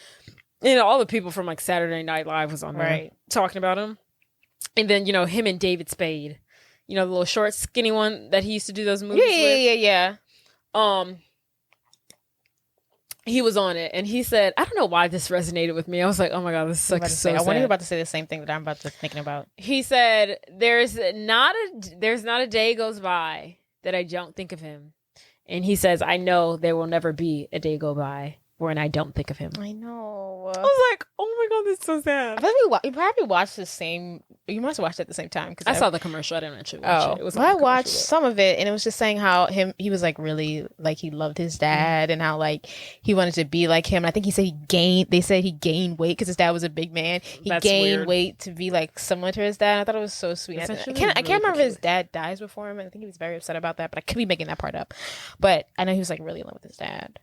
and all the people from like Saturday Night Live was on there talking about him. And then, you know, him and David Spade, you know, the little short, skinny one that he used to do those movies with. Yeah. He was on it, and he said, I don't know why this resonated with me. I was like, oh my God, this sucks so sad. I wonder if you're about to say the same thing that I'm about to thinking about. He said, there's not a day goes by that I don't think of him. And he says, I know there will never be a day go by when I don't think of him. I know. I was like, oh my God, that's so sad. I think we probably watched the same. You must have watched it at the same time. I saw the commercial. I didn't actually watch it. It was I watched some of it, and it was just saying how he was like really like he loved his dad, and how like he wanted to be like him. And I think he said they said he gained weight because his dad was a big man. He gained weight to be like similar to his dad. And I thought it was so sweet. I can't remember if his dad dies before him. And I think he was very upset about that, but I could be making that part up. But I know he was like really in love with his dad.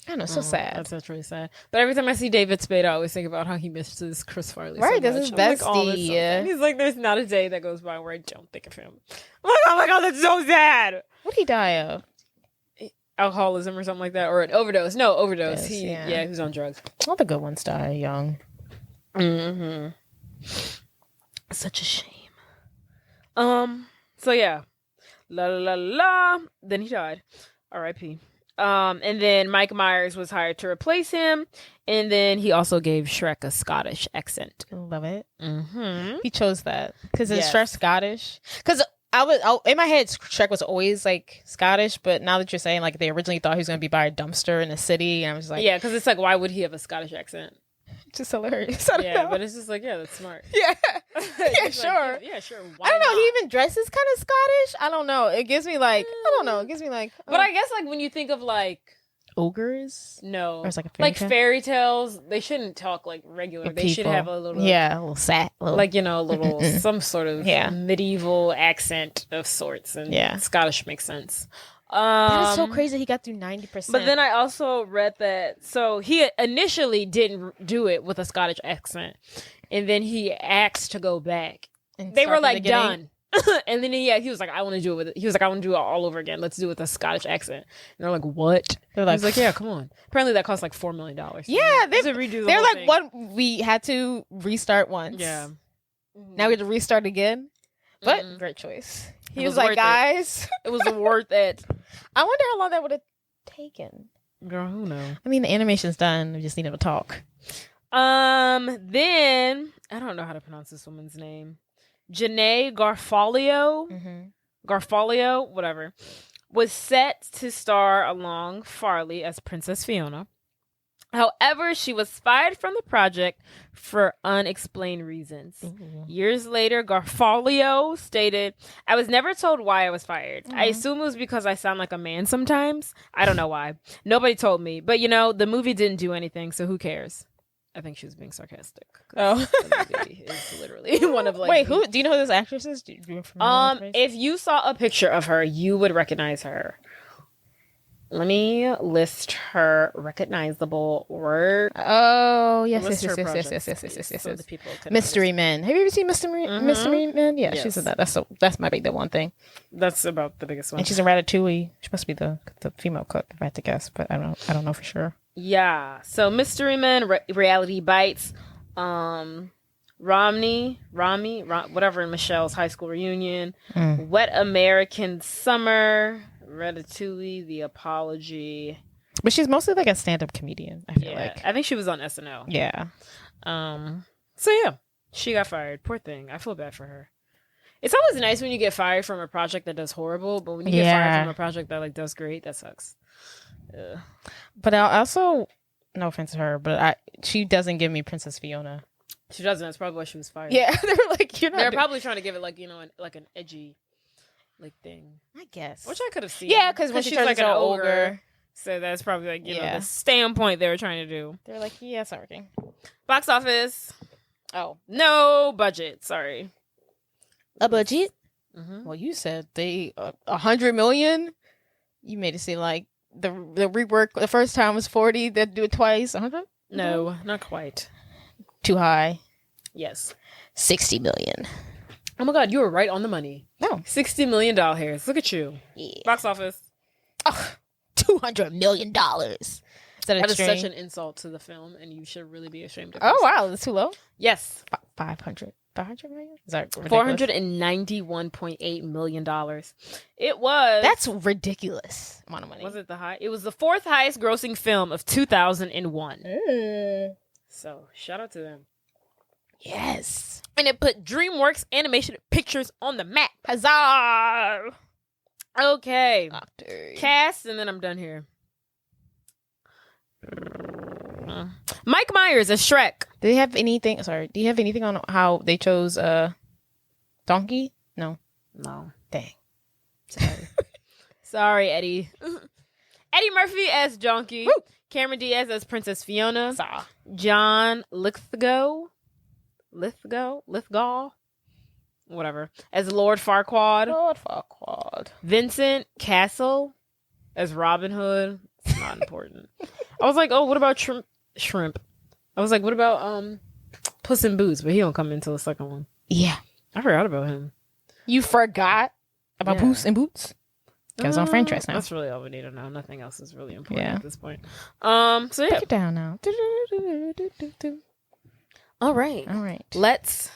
I know, so sad. That's really sad. But every time I see David Spade, I always think about how he misses Chris Farley. Right, so that's his bestie. And he's like, there's not a day that goes by where I don't think of him. I'm like, oh my God, that's so sad. What did he die of? Alcoholism or something like that, or an overdose. No, overdose. He was on drugs. All the good ones die young. Mm-hmm. Such a shame. So yeah, la la la la. Then he died. R.I.P. And then Mike Myers was hired to replace him, and then he also gave Shrek a Scottish accent. Love it. Mm-hmm. He chose that because it's Shrek Scottish. Because in my head, Shrek was always like Scottish, but now that you're saying like they originally thought he was going to be by a dumpster in the city, and I was like, yeah, because it's like, why would he have a Scottish accent? Just hilarious. But it's just like, yeah, that's smart. Yeah, yeah, sure. Like, yeah, sure. Why I don't know. not? He even dresses kind of Scottish. I don't know. It gives me like I don't know. It gives me like. But I guess like when you think of like ogres, no, or it's like fairy tales, they shouldn't talk like regular. They should have a little a little sat, like a little some sort of medieval accent of sorts, and Scottish makes sense. That is so crazy. He got through 90%. But then I also read that he initially didn't do it with a Scottish accent, and then he asked to go back. And they were like done, and then he was like, I want to do it he was like, I want to do it all over again. Let's do it with a Scottish accent. And they're like, what? They're like, he's like, yeah, come on. Apparently that cost like $4 million. Yeah, they redo. They're like, what? We had to restart once. Yeah. Now we have to restart again. But great choice. He was like, guys, it was worth it. I wonder how long that would have taken. Girl, who knows? I mean, the animation's done. We just need him to talk. Then I don't know how to pronounce this woman's name. Janae Garofalo, Garofalo, whatever, was set to star along Farley as Princess Fiona. However, she was fired from the project for unexplained reasons. Ooh. Years later, Garofalo stated, I was never told why I was fired. I assume it was because I sound like a man sometimes. I don't know why. Nobody told me. But, the movie didn't do anything, so who cares? I think she was being sarcastic. Oh. The movie is literally one of like... Wait, who? Do you know who this actress is? If you saw a picture of her, you would recognize her. Let me list her recognizable work. Oh, yes. Mystery Men. Have you ever seen Mystery Men? Yeah, yes. She's in that. That's might be the one thing. That's about the biggest one. And she's in Ratatouille. She must be the female cook, if I had to guess, but I don't know for sure. Yeah. So Mystery Men, Reality Bites, whatever in Michelle's high school reunion, Wet American Summer, Ratatouille, The Apology. But she's mostly like a stand-up comedian, I feel like. I think she was on SNL. Yeah. So yeah, she got fired. Poor thing. I feel bad for her. It's always nice when you get fired from a project that does horrible, but when you get fired from a project that like does great, that sucks. Ugh. But I also, no offense to her, but she doesn't give me Princess Fiona. She doesn't. That's probably why she was fired. Yeah, they're like, they're probably trying to give it like, like an edgy like thing. I guess. Which I could have seen. Yeah, because when she's like an ogre. So that's probably like, the standpoint they were trying to do. They're like, yeah, it's not working. Box office. Oh. No budget. Sorry. A budget? Mm-hmm. Well, you said they 100 million. You made it seem like the rework the first time was 40. They do it twice. 100? No, not quite. Too high. Yes. 60 million. Oh my God, you were right on the money. No. $60 million hairs. Look at you. Yeah. Box office. Oh, $200 million. Is that is such an insult to the film, and you should really be ashamed of it. Oh, wow. That's too low? Yes. 500 million? Is that ridiculous? $491.8 million. It was. That's ridiculous amount of money. Was it the high? It was the fourth highest grossing film of 2001. So, shout out to them. Yes. And it put DreamWorks Animation Pictures on the map. Huzzah! Okay. Doctor. Cast, and then I'm done here. Mike Myers as Shrek. Do you have anything on how they chose Donkey? No. Dang. Sorry. Sorry, Eddie. Eddie Murphy as Donkey. Woo! Cameron Diaz as Princess Fiona. Saw. John Lithgow, whatever, as Lord Farquaad. Vincent Castle as Robin Hood. It's not important. I was like, oh, what about Shrimp? I was like, what about Puss in Boots? But he don't come until the second one. Yeah. I forgot about him. You forgot about Puss in Boots? Goes on franchise now. That's really all we need to know. Nothing else is really important at this point. So yeah. Take it down now. All right. Let's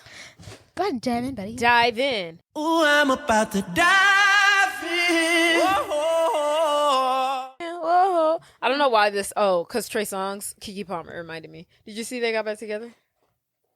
go ahead and dive in, buddy. Dive in. Ooh, I'm about to dive in. Whoa. I don't know why this. Oh, because Trey Songz, Keke Palmer reminded me. Did you see they got back together?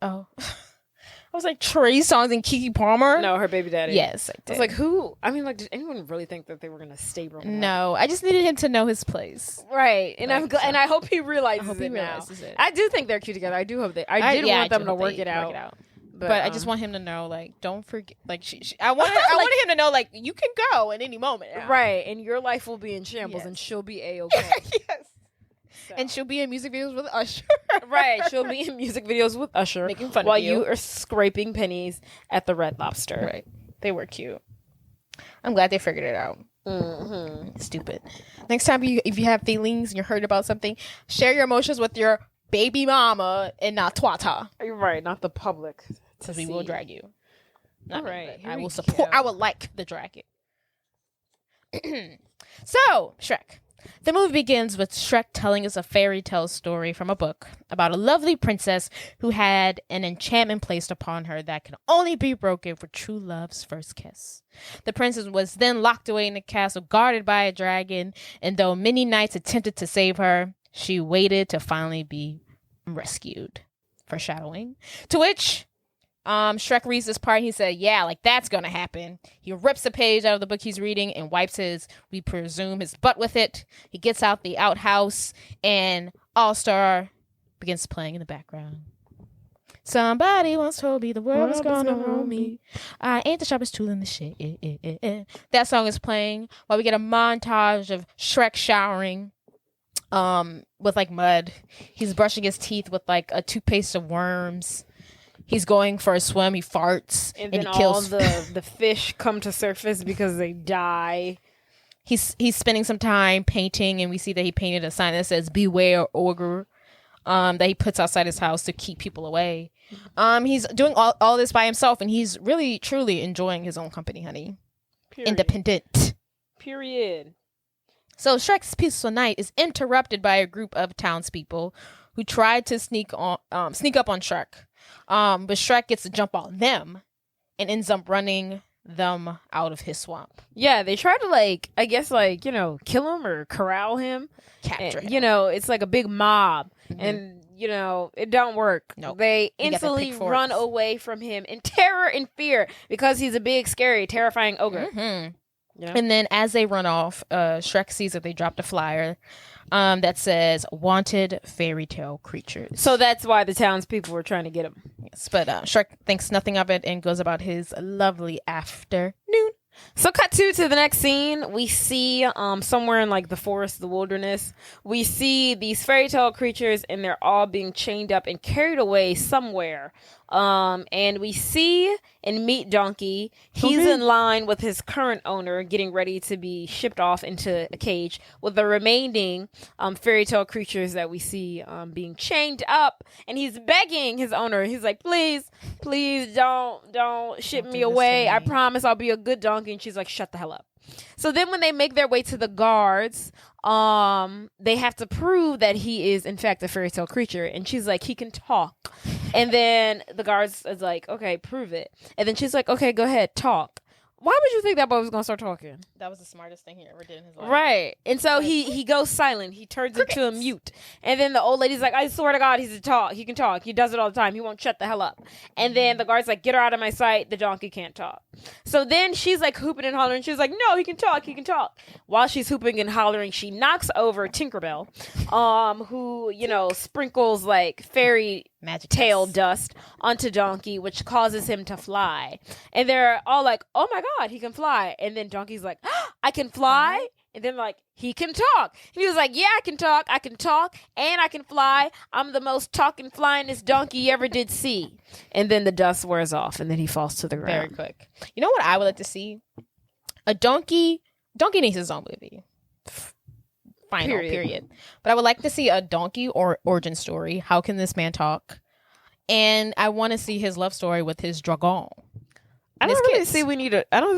Oh. I was like, Trey Songz and Keke Palmer? No, her baby daddy. Yes, I did. I was like, who? I mean, like, did anyone really think that they were going to stay broken up? No, I just needed him to know his place. Right. And and I hope he realizes it now. I do think they're cute together. I do hope I did want them to work it out. But I just want him to know, like, don't forget, like, I wanted him to know, like, you can go at any moment now. Right. And your life will be in shambles and she'll be A-okay. Yes. So. And she'll be in music videos with Usher. Right. She'll be in music videos with Usher. Making fun while of you. You are scraping pennies at the Red Lobster. Right. They were cute. I'm glad they figured it out. Mm-hmm. Stupid. Next time, if you have feelings and you're hurt about something, share your emotions with your baby mama and not Twata. You're right. Not the public. Because we will drag you. All right. I will support. I would like the dragon. So, Shrek. The movie begins with Shrek telling us a fairy tale story from a book about a lovely princess who had an enchantment placed upon her that could only be broken for true love's first kiss. The princess was then locked away in a castle guarded by a dragon, and though many knights attempted to save her, she waited to finally be rescued. Foreshadowing. To which Shrek reads this part and he said, yeah, like that's gonna happen. He rips a page out of the book he's reading and wipes we presume, his butt with it. He gets out the outhouse and All-Star begins playing in the background. Somebody once told me the world is gonna roll me. I ain't the sharpest tool in the shed. That song is playing while we get a montage of Shrek showering with like mud. He's brushing his teeth with like a toothpaste of worms. He's going for a swim. He farts and he kills. All the fish come to surface because they die. He's spending some time painting, and we see that he painted a sign that says "Beware ogre," that he puts outside his house to keep people away. He's doing all this by himself, and he's really truly enjoying his own company, honey. Period. Independent. Period. So Shrek's peaceful night is interrupted by a group of townspeople who tried to sneak up on Shrek. But Shrek gets to jump on them and ends up running them out of his swamp. Yeah, they try to kill him or corral him. Capture him. It's like a big mob. Mm-hmm. And, it don't work. Nope. They You got the instantly pitchforks. run away from him in terror and fear because he's a big, scary, terrifying ogre. Mm-hmm. Yeah. And then as they run off, Shrek sees that they dropped a flyer that says "Wanted Fairytale Creatures." So that's why the townspeople were trying to get him. Yes, but Shrek thinks nothing of it and goes about his lovely afternoon. So cut to the next scene. We see somewhere in like the forest, the wilderness, we see these fairy tale creatures and they're all being chained up and carried away somewhere. And we see and meet Donkey. He's in line with his current owner getting ready to be shipped off into a cage with the remaining fairy tale creatures that we see being chained up, and he's begging his owner. He's like, please don't ship me away. I promise I'll be a good donkey. And she's like, shut the hell up. So then when they make their way to the guards, they have to prove that he is in fact a fairy tale creature, and she's like, he can talk. And then the guards is like, okay, prove it. And then she's like, okay, go ahead, talk. Why would you think that boy was gonna start talking? That was the smartest thing he ever did in his life. Right. And so he goes silent. He turns into a mute. And then the old lady's like, I swear to God, he can talk. He does it all the time. He won't shut the hell up. And then the guard's like, get her out of my sight. The donkey can't talk. So then she's like hooping and hollering. She's like, no, he can talk. While she's hooping and hollering, she knocks over Tinkerbell, who, sprinkles like fairy Magic tail dust onto Donkey, which causes him to fly. And they're all like, oh my God, he can fly. And then Donkey's like, I can fly? And then like, he can talk. And he was like, yeah, I can talk, and I can fly. I'm the most talking, flyingest donkey you ever did see. And then the dust wears off, and then he falls to the ground. Very quick. You know what I would like to see? A donkey needs his own movie. Final, period. But I would like to see a donkey or origin story. How can this man talk? And I want to see his love story with his dragon. I don't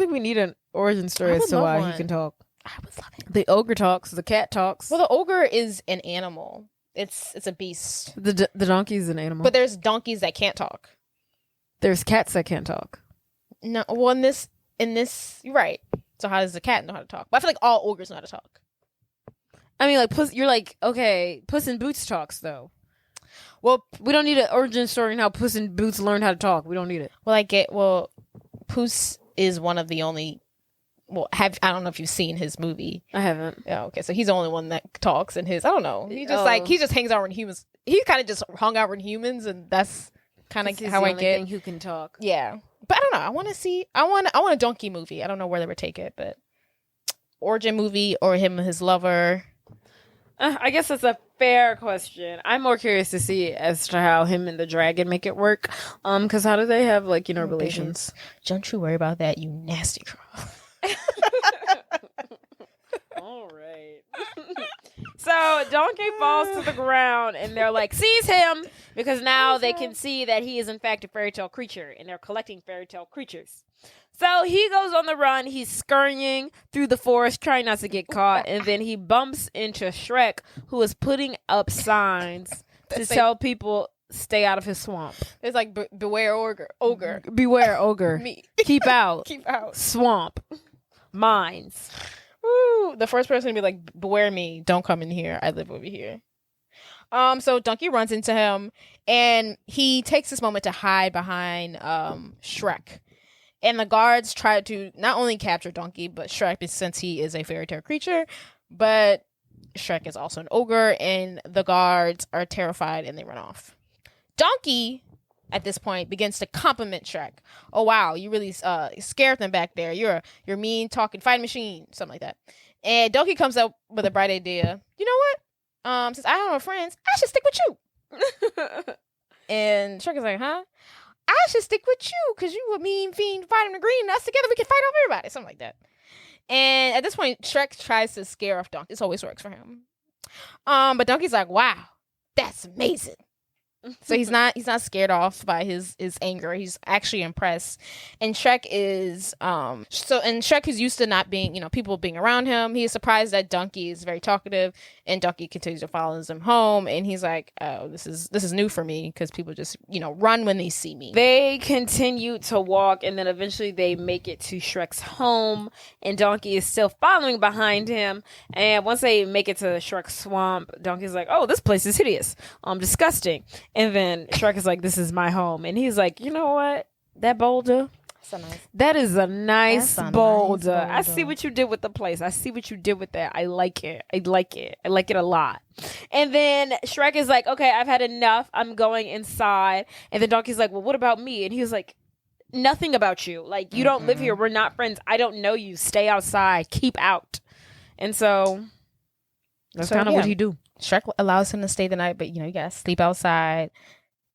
think we need an origin story as to why he can talk. I would love it. The ogre talks. The cat talks. Well, the ogre is an animal. It's a beast. The donkey's an animal. But there's donkeys that can't talk. There's cats that can't talk. No, well, in this, you're right. So how does the cat know how to talk? But I feel like all ogres know how to talk. I mean, like, you're like, okay, Puss in Boots talks, though. Well, we don't need an origin story in how Puss in Boots learned how to talk. We don't need it. Puss is one of the only... I don't know if you've seen his movie. I haven't. Yeah, okay. So he's the only one that talks in his... I don't know. He just hangs out with humans. He kind of just hung out with humans, and that's kind of how I get... who can talk. Yeah. But I don't know. I want a donkey movie. I don't know where they would take it, but... Origin movie or him and his lover... I guess that's a fair question. I'm more curious to see as to how him and the dragon make it work. Because how do they have relations? Don't you worry about that, you nasty girl. All right. So Donkey falls to the ground, and they're like, seize him, because now they can see that he is in fact a fairy tale creature, and they're collecting fairy tale creatures. So he goes on the run. He's scurrying through the forest, trying not to get caught. And then he bumps into Shrek, who is putting up signs to tell people stay out of his swamp. It's like, beware ogre. Beware ogre. Me. Keep out. Keep out. Swamp. Mines. Ooh, the first person to be like, beware me. Don't come in here. I live over here. So Donkey runs into him, and he takes this moment to hide behind Shrek. And the guards try to not only capture Donkey, but Shrek, since he is a fairy tale creature, but Shrek is also an ogre, and the guards are terrified and they run off. Donkey, at this point, begins to compliment Shrek. Oh, wow, you really scared them back there. You're mean, talking, fighting machine, something like that. And Donkey comes up with a bright idea. You know what? Since I don't have friends, I should stick with you. And Shrek is like, huh? I should stick with you because you a mean fiend fighting the green. Us together, we can fight off everybody. Something like that. And at this point, Shrek tries to scare off Donkey. This always works for him. But Donkey's like, wow, that's amazing. So he's not scared off by his anger. He's actually impressed. And Shrek is Shrek is used to not being, people being around him. He is surprised that Donkey is very talkative, and Donkey continues to follow him home. And he's like, oh, this is new for me, because people just run when they see me. They continue to walk, and then eventually they make it to Shrek's home, and Donkey is still following behind him. And once they make it to Shrek's swamp, Donkey's like, oh, this place is hideous, disgusting. And then Shrek is like, this is my home. And he's like, you know what? That boulder, that is a nice boulder. I see what you did with the place. I see what you did with that. I like it. I like it a lot. And then Shrek is like, okay, I've had enough. I'm going inside. And then Donkey's like, well, what about me? And he's like, nothing about you. Like, you don't live here. We're not friends. I don't know you. Stay outside. Keep out. And so that's kind of what he do. Shrek allows him to stay the night, but you gotta sleep outside.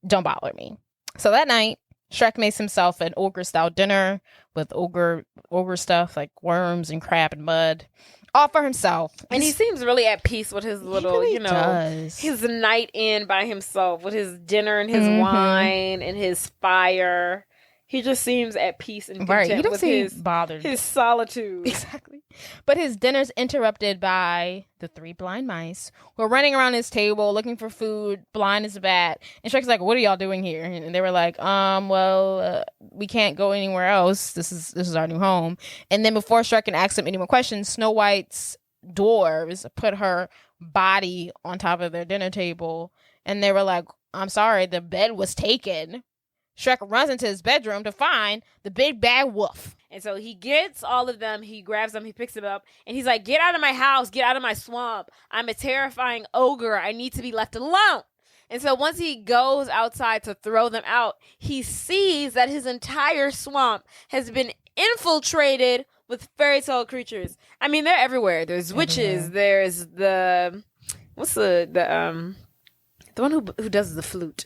Don't bother me. So that night, Shrek makes himself an ogre-style dinner with ogre stuff like worms and crab and mud, all for himself. And he seems really at peace with his little, does. his night in by himself with his dinner and his wine and his fire. He just seems at peace and content He don't with seem bothered. his solitude. Exactly. But his dinner's interrupted by the 3 blind mice who are running around his table looking for food, blind as a bat. And Shrek's like, what are y'all doing here? And they were like, we can't go anywhere else. This is our new home. And then before Shrek can ask them any more questions, Snow White's dwarves put her body on top of their dinner table. And they were like, I'm sorry, the bed was taken. Shrek runs into his bedroom to find the big bad wolf. And so he gets all of them, he grabs them, he picks them up, and he's like, get out of my house, get out of my swamp. I'm a terrifying ogre. I need to be left alone. And so once he goes outside to throw them out, he sees that his entire swamp has been infiltrated with fairytale creatures. I mean, they're everywhere. There's witches, there's the one who does the flute?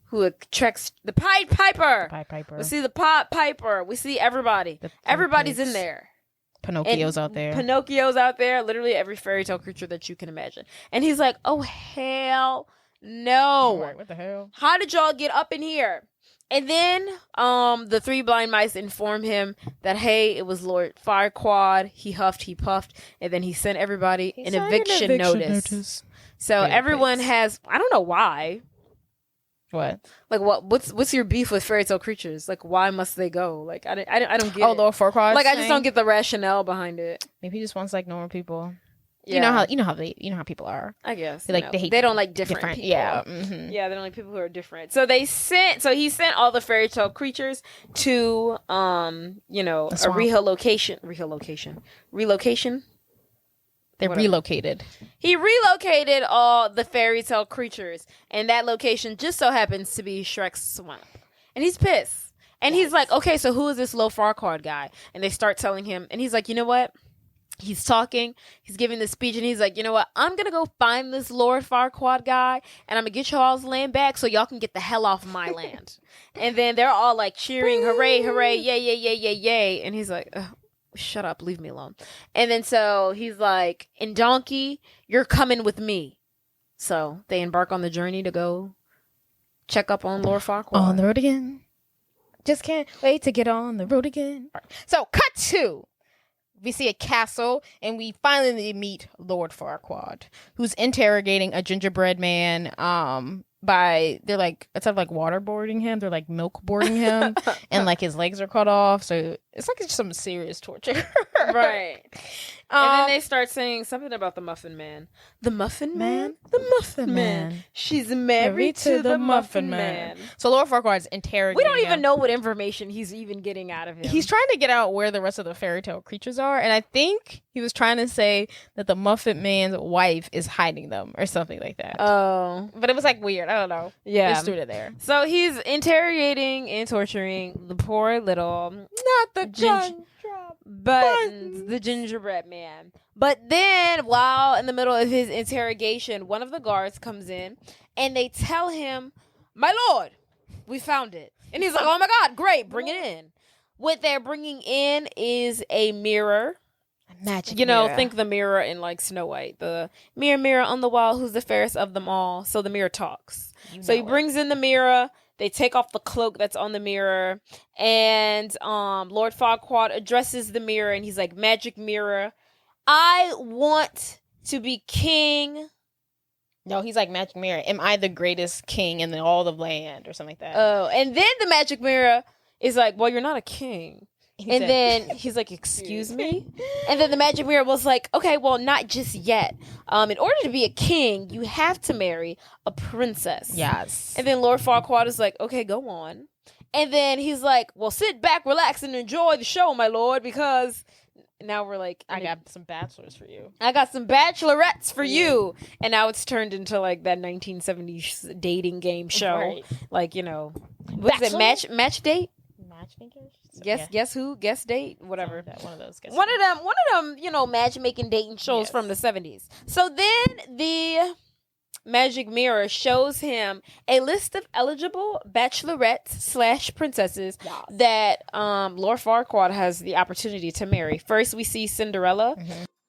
Who attracts the Pied Piper. We see the Pied Piper. We see everybody. Everybody's in there. Pinocchio's out there. Literally every fairy tale creature that you can imagine. And he's like, oh, hell no. Right, what the hell? How did y'all get up in here? And then the 3 blind mice inform him that, hey, it was Lord Farquaad. He huffed, he puffed, and then he sent everybody an eviction notice. So everyone has, I don't know why. What? Like, what's your beef with fairy tale creatures? Like, why must they go? Like, I don't get it. Oh, Lord Farquaad. Like, I just don't get the rationale behind it. Maybe he just wants like normal people. Yeah. You know how people are. I guess they don't like different people. Yeah, yeah, they don't like people who are different. So he sent all the fairy tale creatures to a relocation. They relocated. He relocated all the fairy tale creatures, and that location just so happens to be Shrek's swamp. And he's pissed. And he's like, okay, so who is this Lord Farquaad guy? And they start telling him, and he's like, you know what? He's talking, he's giving the speech, and he's like, you know what? I'm going to go find this Lord Farquaad guy, and I'm going to get y'all's land back so y'all can get the hell off my land. And then they're all like cheering, hooray, hooray, yay, yay, yay, yay, yay. And he's like, ugh. Shut up, leave me alone. And then so he's like, and Donkey, you're coming with me. So they embark on the journey to go check up on Lord Farquaad. On the road again. Just can't wait to get on the road again. So cut to, we see a castle, and we finally meet Lord Farquaad, who's interrogating a gingerbread man. They're like, instead of like waterboarding him, they're like milk boarding him, and like his legs are cut off. So it's like some serious torture, right? And then they start saying something about the Muffin Man. The Muffin Man? The Muffin Man. She's married to the Muffin Man. So Lord Farquaad's interrogating. We don't even know what information he's even getting out of him. He's trying to get out where the rest of the fairy tale creatures are, and I think he was trying to say that the Muffin Man's wife is hiding them or something like that. Oh. But it was like weird. I don't know. Yeah. They just threw it there. So he's interrogating and torturing the poor little... Not the the gingerbread man. But then, while in the middle of his interrogation, one of the guards comes in and they tell him, my lord, we found it. And he's like, oh my God, great, bring it in. What they're bringing in is a mirror Magic You know, mirror. think the mirror in like Snow White. The mirror, mirror on the wall, who's the fairest of them all? So the mirror talks. So he brings in the mirror. They take off the cloak that's on the mirror, and Lord Farquaad addresses the mirror, and he's like, "Magic mirror, I want to be king." No, he's like, magic mirror, am I the greatest king in all of land or something like that? Oh, and then the magic mirror is like, "Well, you're not a king." He And said- then he's like, "Excuse me?" And then the magic mirror was like, "Okay, well, not just yet. In order to be a king, you have to marry a princess." Yes. And then Lord Farquaad is like, "Okay, go on." And then he's like, "Well, sit back, relax, and enjoy the show, my lord, because now we're like, I got some bachelors for you. I got some bachelorettes for you." And now it's turned into like that 1970s dating game show. Right. Like, you know, what is it, match date? Matchmakers? Guess who? Guess date? Whatever. One of those. One of them, you know, matchmaking dating shows Yes. from the 70s. So then the magic mirror shows him a list of eligible bachelorettes / princesses that Lord Farquaad has the opportunity to marry. First, we see Cinderella.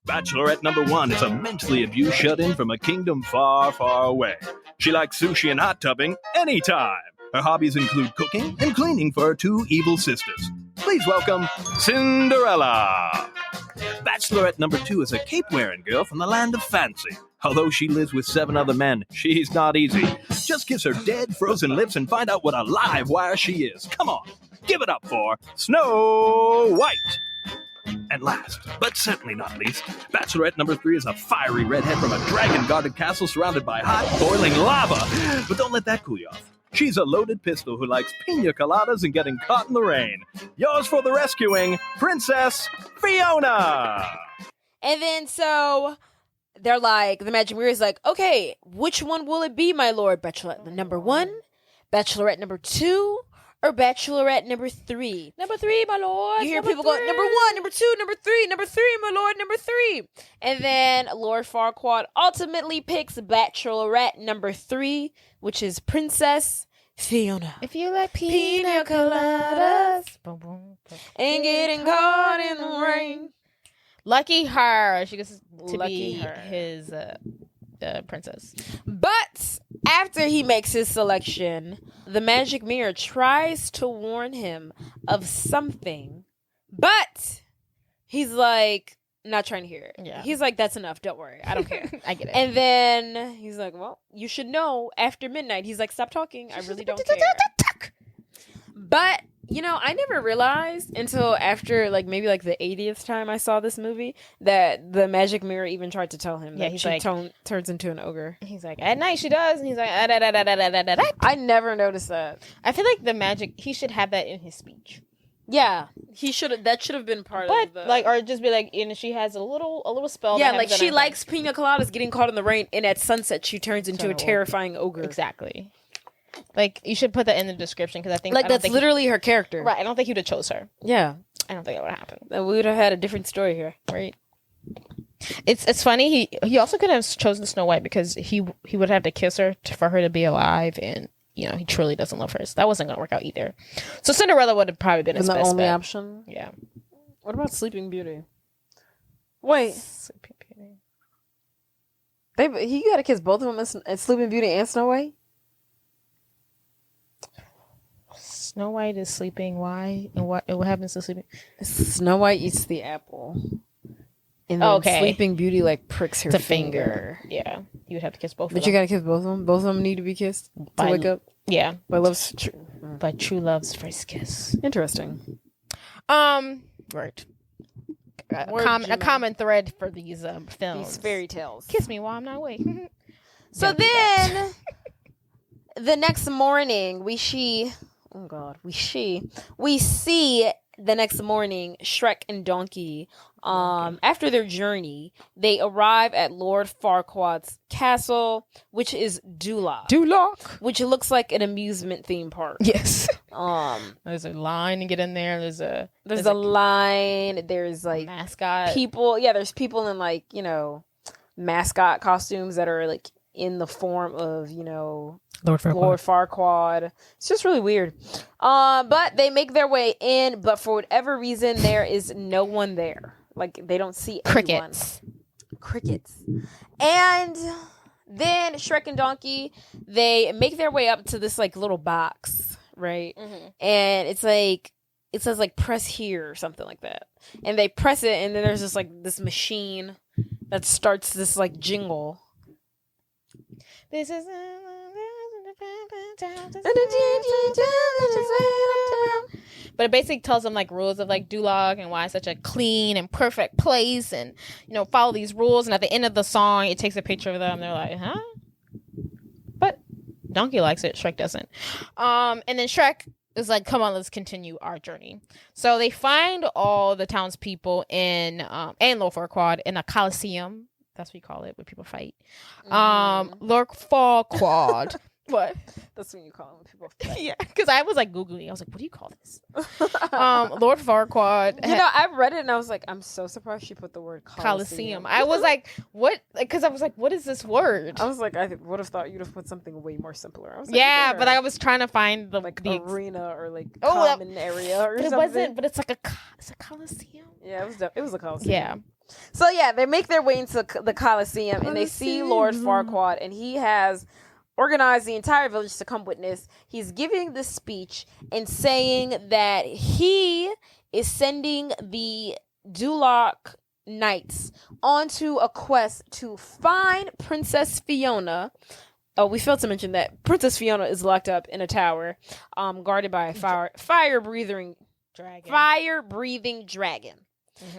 Bachelorette number 1 is a mentally abused shut-in from a kingdom far, far away. She likes sushi and hot tubbing anytime. Her hobbies include cooking and cleaning for her 2 evil sisters. Please welcome Cinderella. Bachelorette number 2 is a cape-wearing girl from the land of fancy. Although she lives with 7 other men, she's not easy. Just kiss her dead, frozen lips and find out what a live wire she is. Come on, give it up for Snow White. And last, but certainly not least, Bachelorette number 3 is a fiery redhead from a dragon-guarded castle surrounded by hot, boiling lava. But don't let that cool you off. She's a loaded pistol who likes pina coladas and getting caught in the rain. Yours for the rescuing, Princess Fiona! And then so they're like, the magic mirror is like, "Okay, which one will it be, my lord? Bachelorette number 1, Bachelorette number 2, or Bachelorette number 3? Number 3, my lord. You hear people going, "Number 1, number 2, number 3, my lord, number 3." And then Lord Farquaad ultimately picks Bachelorette number 3, which is Princess Fiona. If you like pina coladas. Boom, boom, boom. And getting caught in the rain. Lucky her. She gets to Lucky be her. his princess. But after he makes his selection, the magic mirror tries to warn him of something, but he's like, not trying to hear it. Yeah. He's like, "That's enough. Don't worry. I don't care." I get it. And then he's like, "Well, you should know after midnight." He's like, "Stop talking. I really don't care." But, you know, I never realized until after, like, maybe like the 80th time I saw this movie that the magic mirror even tried to tell him that he's she like- turns into an ogre. He's like, at night she does, and he's like, ah, da, da, da, da, da, da, da, da. I never noticed that. I feel like the magic, he should have that in his speech. Yeah, that should have been part But of the... like, or just be like, and she has a little spell. yeah, that like happens she on her likes pina coladas getting caught in the rain, and at sunset she turns into a Turn terrifying ogre. thing. Exactly. Like, you should put that in the description because I think Like, I don't that's think literally her character. right. I don't think he would have chose her. Yeah. I don't think that would have happened. We would have had a different story here. Right. It's funny. He also could have chosen Snow White because he would have to kiss her for her to be alive, and you know he truly doesn't love her. So that wasn't gonna work out either. So Cinderella would have probably been his the best only bet. option. Yeah. What about Sleeping Beauty? Wait. Sleeping Beauty. He got to kiss both of them in Sleeping Beauty and Snow White? Snow White is sleeping. Why? And what happens to sleeping? Snow White eats the apple. And then Okay. Sleeping Beauty like pricks her It's a finger. Yeah. You would have to kiss both. But of you them. gotta kiss both of them. Both of them need to be kissed to By- wake up. Yeah. By love's But true love's first kiss. interesting. Right. A Word, Jimmy. common thread for these films. These fairy tales. Kiss me while I'm not awake. So Don't do that. then, the next morning, we see the next morning Shrek and Donkey. After their journey, they arrive at Lord Farquaad's castle, which is Duloc, which looks like an amusement theme park. Yes. Um, There's a line to get in there. There's a line. There's like mascot. people. Yeah, there's people in like mascot costumes that are like in the form of Lord Lord Farquaad. It's just really weird. But they make their way in, but for whatever reason, there is no one there. Like they don't see anyone. Crickets. And then Shrek and Donkey, they make their way up to this like little box, right? And it's like it says like press here or something like that. And they press it, and then there's just like this machine that starts this like jingle. This is but it basically tells them like rules of like Dulag and why it's such a clean and perfect place, and follow these rules. And at the end of the song, it takes a picture of them. They're like, huh? But Donkey likes it. Shrek doesn't. And then Shrek is like, come on, let's continue our journey. So they find all the townspeople and Lord Farquaad in a coliseum. That's what you call it when people fight. Lord Farquaad. What? That's what you call them when people fight. Yeah, because I was like Googling. I was like, what do you call this? Lord Farquaad. I read it and I was like, I'm so surprised she put the word Coliseum. I was like, what? Because I was like, what is this word? I was like, I would have thought you'd have put something way more simpler. I was like, yeah, but I was trying to find the arena or like common area or something. It wasn't, but it's like it's a Coliseum. Yeah, it was a Coliseum. Yeah. So yeah, they make their way into the Coliseum and they see Lord Farquaad, and he has organized the entire village to come witness. He's giving this speech and saying that he is sending the Duloc Knights onto a quest to find Princess Fiona. Oh, we failed to mention that Princess Fiona is locked up in a tower, guarded by a fire-breathing dragon.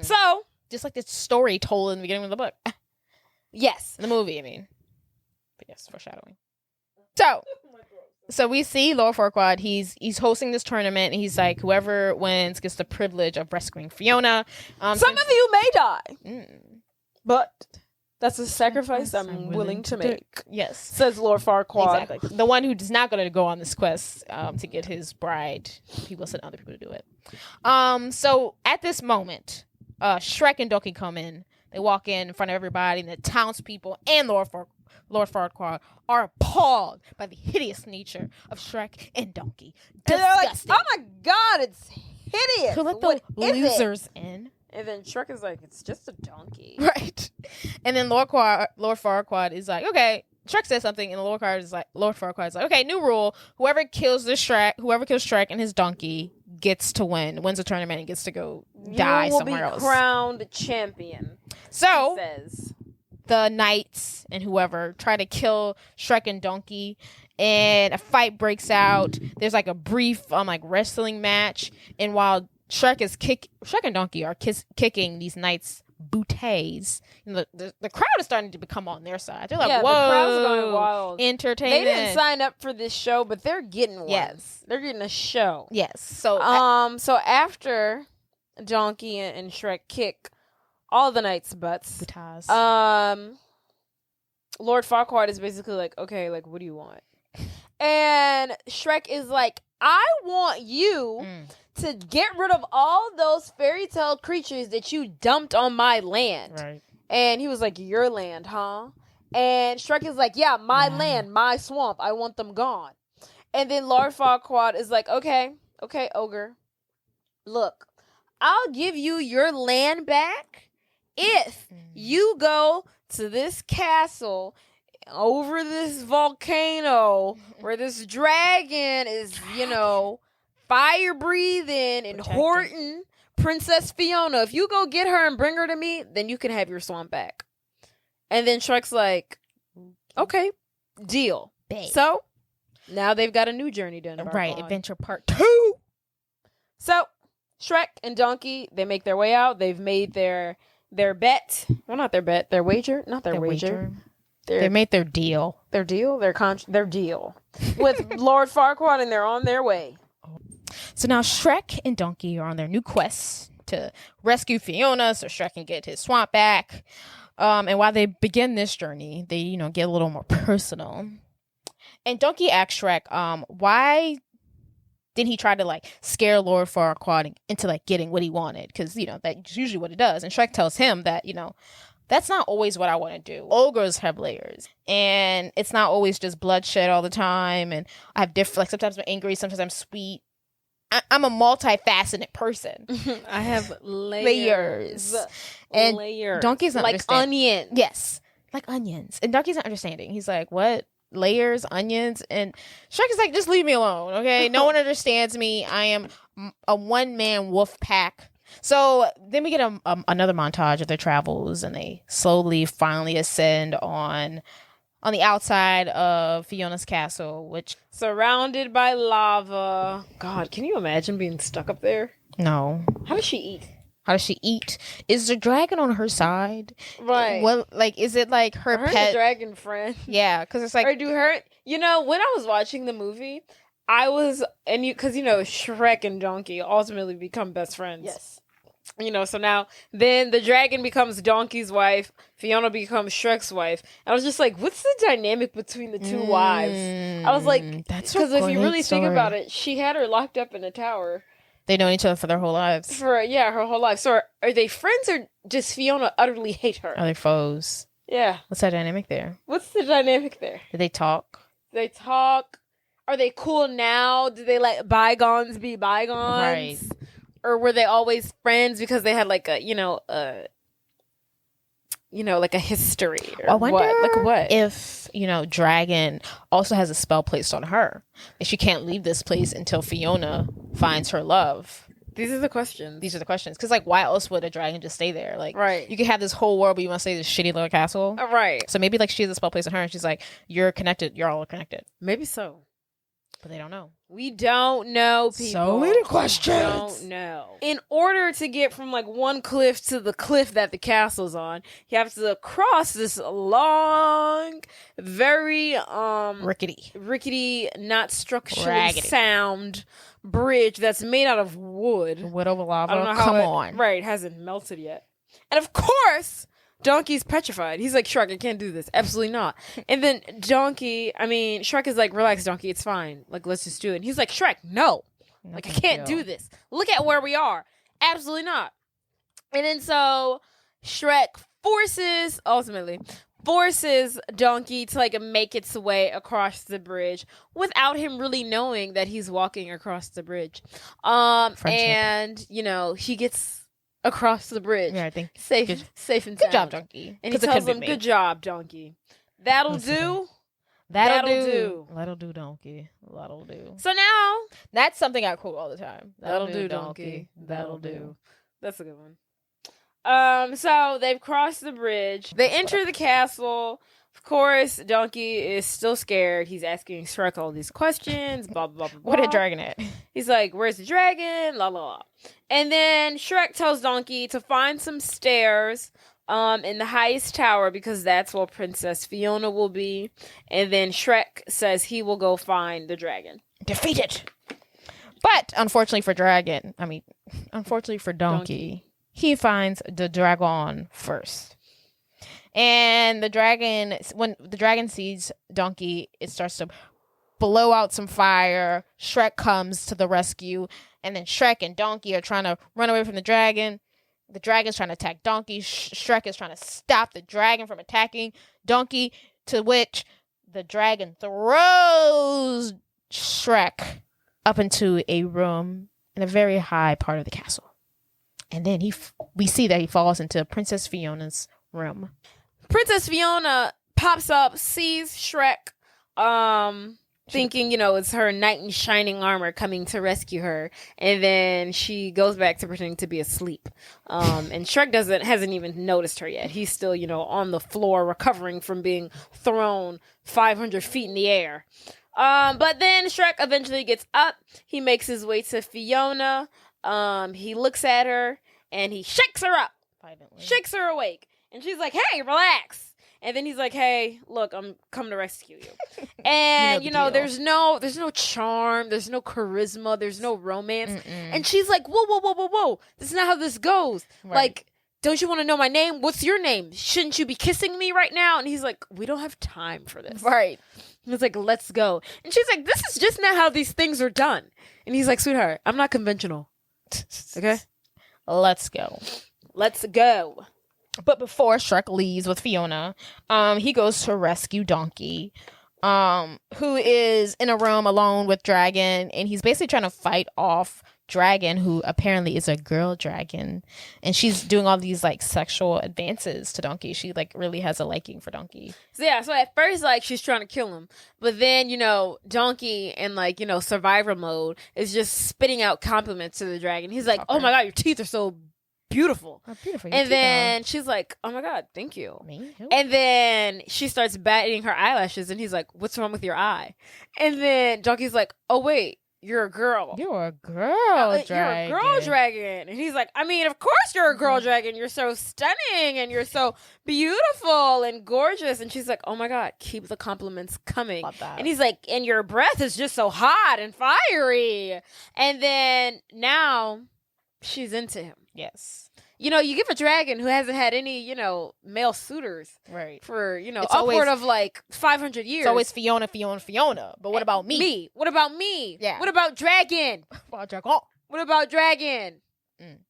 So, just like the story told in the beginning of the book. Yes. The movie, I mean. But yes, foreshadowing. So we see Lord Farquaad. He's hosting this tournament, and he's like, whoever wins gets the privilege of rescuing Fiona. Some of you may die, but that's a sacrifice I'm willing to make. Yes, says Lord Farquaad. Exactly. The one who's not going to go on this quest to get his bride. He will send other people to do it. So at this moment, Shrek and Donkey come in. They walk in front of everybody, and the townspeople and Lord Farquaad are appalled by the hideous nature of Shrek and Donkey. Disgusting. Like, oh my God, it's hideous. Who let the losers in? And then Shrek is like, it's just a donkey. Right. And then Lord Farquaad is like, okay. Shrek says something, and Lord Farquaad is like, okay, new rule. Whoever kills Shrek and his donkey gets to wins the tournament and gets to go die somewhere else. You will be crowned champion. So, he says. The knights and whoever try to kill Shrek and Donkey, and a fight breaks out. There's like a brief wrestling match, and while Shrek and Donkey are kicking these knights' booties, the crowd is starting to become on their side. They're like, whoa, the crowd's going wild. Entertainment. They didn't sign up for this show, but they're getting one. Yes, they're getting a show. Yes. So so after Donkey and Shrek kick all the knights' butts. Lord Farquaad is basically like, okay, like, what do you want? And Shrek is like, I want you to get rid of all those fairytale creatures that you dumped on my land. Right. And he was like, your land, huh? And Shrek is like, yeah, my land, my swamp. I want them gone. And then Lord Farquaad is like, okay, ogre. Look, I'll give you your land back if you go to this castle over this volcano where this dragon is, fire breathing and Horton Princess Fiona. If you go get her and bring her to me, then you can have your swamp back. And then Shrek's like, okay, deal. Babe. So now they've got a new journey done. Right, adventure part 2. So Shrek and Donkey, they make their way out. They've made their bet. Well, not their bet. Their wager. Not their wager. They made their deal. Their deal. Their deal with Lord Farquaad, and they're on their way. So now Shrek and Donkey are on their new quest to rescue Fiona, so Shrek can get his swamp back. And while they begin this journey, they get a little more personal. And Donkey asks Shrek, why didn't he try to scare Lord Farquaad into getting what he wanted? Because that's usually what it does. And Shrek tells him that that's not always what I want to do. Ogres have layers, and it's not always just bloodshed all the time. And I have different. Sometimes I'm angry, sometimes I'm sweet. I'm a multifaceted person. I have layers. And layers. Donkey's not like understanding. onions. Yes, like onions. And Donkey's not understanding. He's like, what? Layers, onions? And Shrek is like, just leave me alone, okay? No one understands me. I am a one-man wolf pack. So then we get another montage of their travels, and they slowly, finally ascend on the outside of Fiona's castle, which... Surrounded by lava. God, can you imagine being stuck up there? No. How does she eat? How does she eat? Is the dragon on her side? Right. What, like, is it like her pet? Dragon friend. Yeah, because it's like... Or do her... You know, when I was watching the movie, I was... And you... Because, you know, Shrek and Donkey ultimately become best friends. Yes. You know, so now... Then the dragon becomes Donkey's wife. Fiona becomes Shrek's wife. And I was just like, what's the dynamic between the two wives? I was like... That's because if you really story. think about it, she had her locked up in a tower. They know each other for their whole lives. Her whole life. So are they friends or does Fiona utterly hate her? Are they foes? Yeah. What's that dynamic there? What's the dynamic there? Do they talk? They talk. Are they cool now? Do they let bygones be bygones? Right. Or were they always friends because they had like a, like a history? Or I wonder Like what? if, Dragon also has a spell placed on her. And she can't leave this place until Fiona finds her love. These are the questions. These are the questions. Because, like, why else would a dragon just stay there? Like, right. You could have this whole world, but you want to stay in this shitty little castle. Right. So maybe, like, she has a spell placed on her, and she's like, you're connected. You're all connected. Maybe so. But they don't know. We don't know, people. So many questions. We don't know. In order to get from like one cliff to the cliff that the castle's on, you have to cross this long, very rickety, not structurally raggedy, sound bridge that's made out of wood. Wood over lava. I don't know how it hasn't melted yet. And of course, Donkey's petrified. He's like, Shrek, I can't do this. Absolutely not. And then Shrek is like, relax, Donkey, it's fine. Like, let's just do it. And he's like, Shrek, no. Like, I can't do this. Look at where we are. Absolutely not. And then so Shrek forces Donkey to like make its way across the bridge without him really knowing that he's walking across the bridge. And, he gets across the bridge. Yeah, I think safe and sound. Good job, Donkey. And he tells him, good job, Donkey. That'll do. That'll do, Donkey. That'll do. So now, that's something I quote all the time. That'll do, Donkey. That'll do. That's a good one. So they've crossed the bridge. They enter the castle. Of course, Donkey is still scared. He's asking Shrek all these questions. Blah, blah, blah, blah. What a dragon at? He's like, where's the dragon? La, la, la. And then Shrek tells Donkey to find some stairs in the highest tower because that's where Princess Fiona will be. And then Shrek says he will go find the dragon. Defeat it! But, unfortunately for Donkey, he finds the dragon first. And when the dragon sees Donkey, it starts to blow out some fire. Shrek comes to the rescue. And then Shrek and Donkey are trying to run away from the dragon. The dragon's trying to attack Donkey. Shrek is trying to stop the dragon from attacking Donkey. To which the dragon throws Shrek up into a room in a very high part of the castle. And then we see that he falls into Princess Fiona's room. Princess Fiona pops up, sees Shrek, thinking, it's her knight in shining armor coming to rescue her. And then she goes back to pretending to be asleep. And Shrek hasn't even noticed her yet. He's still, on the floor recovering from being thrown 500 feet in the air. But then Shrek eventually gets up. He makes his way to Fiona. He looks at her and he shakes her up. Violently. Shakes her awake. And she's like, hey, relax. And then he's like, hey, look, I'm coming to rescue you. And, there's no charm. There's no charisma. There's no romance. Mm-mm. And she's like, whoa. This is not how this goes. Right. Like, don't you want to know my name? What's your name? Shouldn't you be kissing me right now? And he's like, we don't have time for this. Right. And it's like, let's go. And she's like, this is just not how these things are done. And he's like, sweetheart, I'm not conventional. Okay? Let's go. But before Shrek leaves with Fiona, he goes to rescue Donkey. who is in a room alone with Dragon, and he's basically trying to fight off Dragon, who apparently is a girl dragon, and she's doing all these like sexual advances to Donkey. She like really has a liking for Donkey. So at first like she's trying to kill him, but then Donkey in like survivor mode is just spitting out compliments to the dragon. He's like, "Oh my god, your teeth are so beautiful." Oh, beautiful. And then she's like, "Oh my god, thank you." Me? Who? And then she starts batting her eyelashes, and he's like, "What's wrong with your eye?" And then Donkey's like, "Oh wait, you're a girl. You're a girl dragon. You're a girl dragon." And he's like, "I mean, of course you're a girl dragon. You're so stunning and you're so beautiful and gorgeous." And she's like, "Oh my god, keep the compliments coming." Love that. And he's like, "And your breath is just so hot and fiery." And then now she's into him. Yes. You give a dragon who hasn't had any, male suiters Right. for, It's upward always- of like 500 years. It's always Fiona. But what about me? Me. What about me? Yeah. What about dragon? What about dragon? Mm.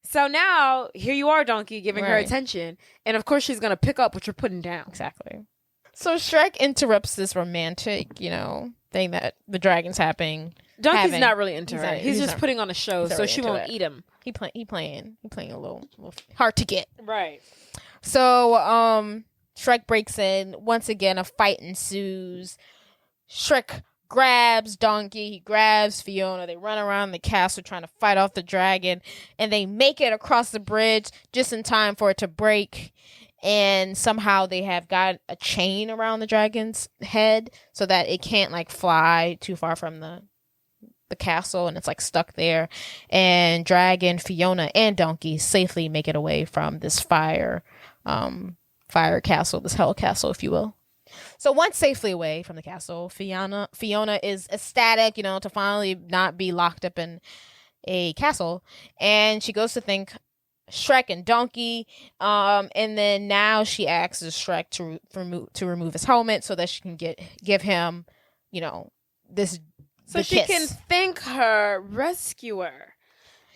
So now, here you are, Donkey, giving her Right. attention. And of course, she's going to pick up what you're putting down. Exactly. So Shrek interrupts this romantic, thing that the dragon's having. Donkey's not really into He's her. not- He's he's just not- putting on a show he's not so really she into won't it. eat him. He playing a little hard to get. Right. So Shrek breaks in. Once again, a fight ensues. Shrek grabs Donkey. He grabs Fiona. They run around the castle trying to fight off the dragon. And they make it across the bridge just in time for it to break. And somehow they have got a chain around the dragon's head so that it can't like fly too far from the castle, and it's like stuck there. And Dragon, Fiona, and Donkey safely make it away from this fire castle, this hell castle, if you will. So once safely away from the castle, Fiona is ecstatic, to finally not be locked up in a castle, and she goes to thank Shrek and Donkey, and then now she asks Shrek to remove his helmet so that she can give him, this. So the she kiss. can thank her rescuer.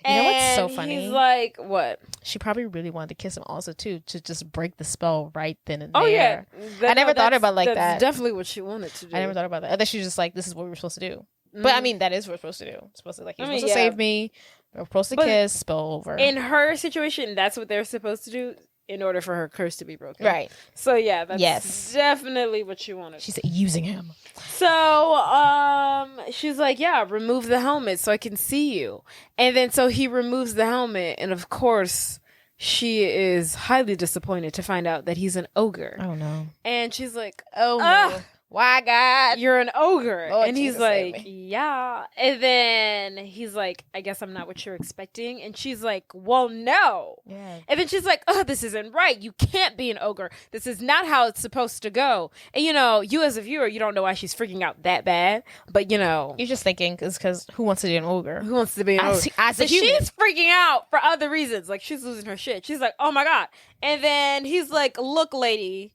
You know what's so funny? He's like, what? She probably really wanted to kiss him also too, to just break the spell right then and Oh, there. yeah. I never thought about like that's that. Definitely what she wanted to do. I never thought about that. I thought she was just like, this is what we're supposed to do. But I mean, that is what we're supposed to do. It's supposed to like, you're supposed to save me. We're supposed to kiss, spell over. In her situation, that's what they're supposed to do in order for her curse to be broken. Right. So yeah, that's definitely what you wanted. She said, using him. So she's like, yeah, remove the helmet so I can see you. And then so he removes the helmet, and of course she is highly disappointed to find out that he's an ogre. Oh no. And she's like, Oh no. Why, God? you're an ogre. Lord And he's Jesus, save like, me. yeah. And then he's like, I guess I'm not what you're expecting. And she's like, well, no. Yeah. And then she's like, oh, this isn't right. You can't be an ogre. This is not how it's supposed to go. And, you as a viewer, you don't know why she's freaking out that bad. But, You're just thinking, because who wants to be an ogre? who wants to be an ogre? As a But human. she's freaking out for other reasons. Like, she's losing her shit. She's like, oh, my God. And then he's like, look, lady,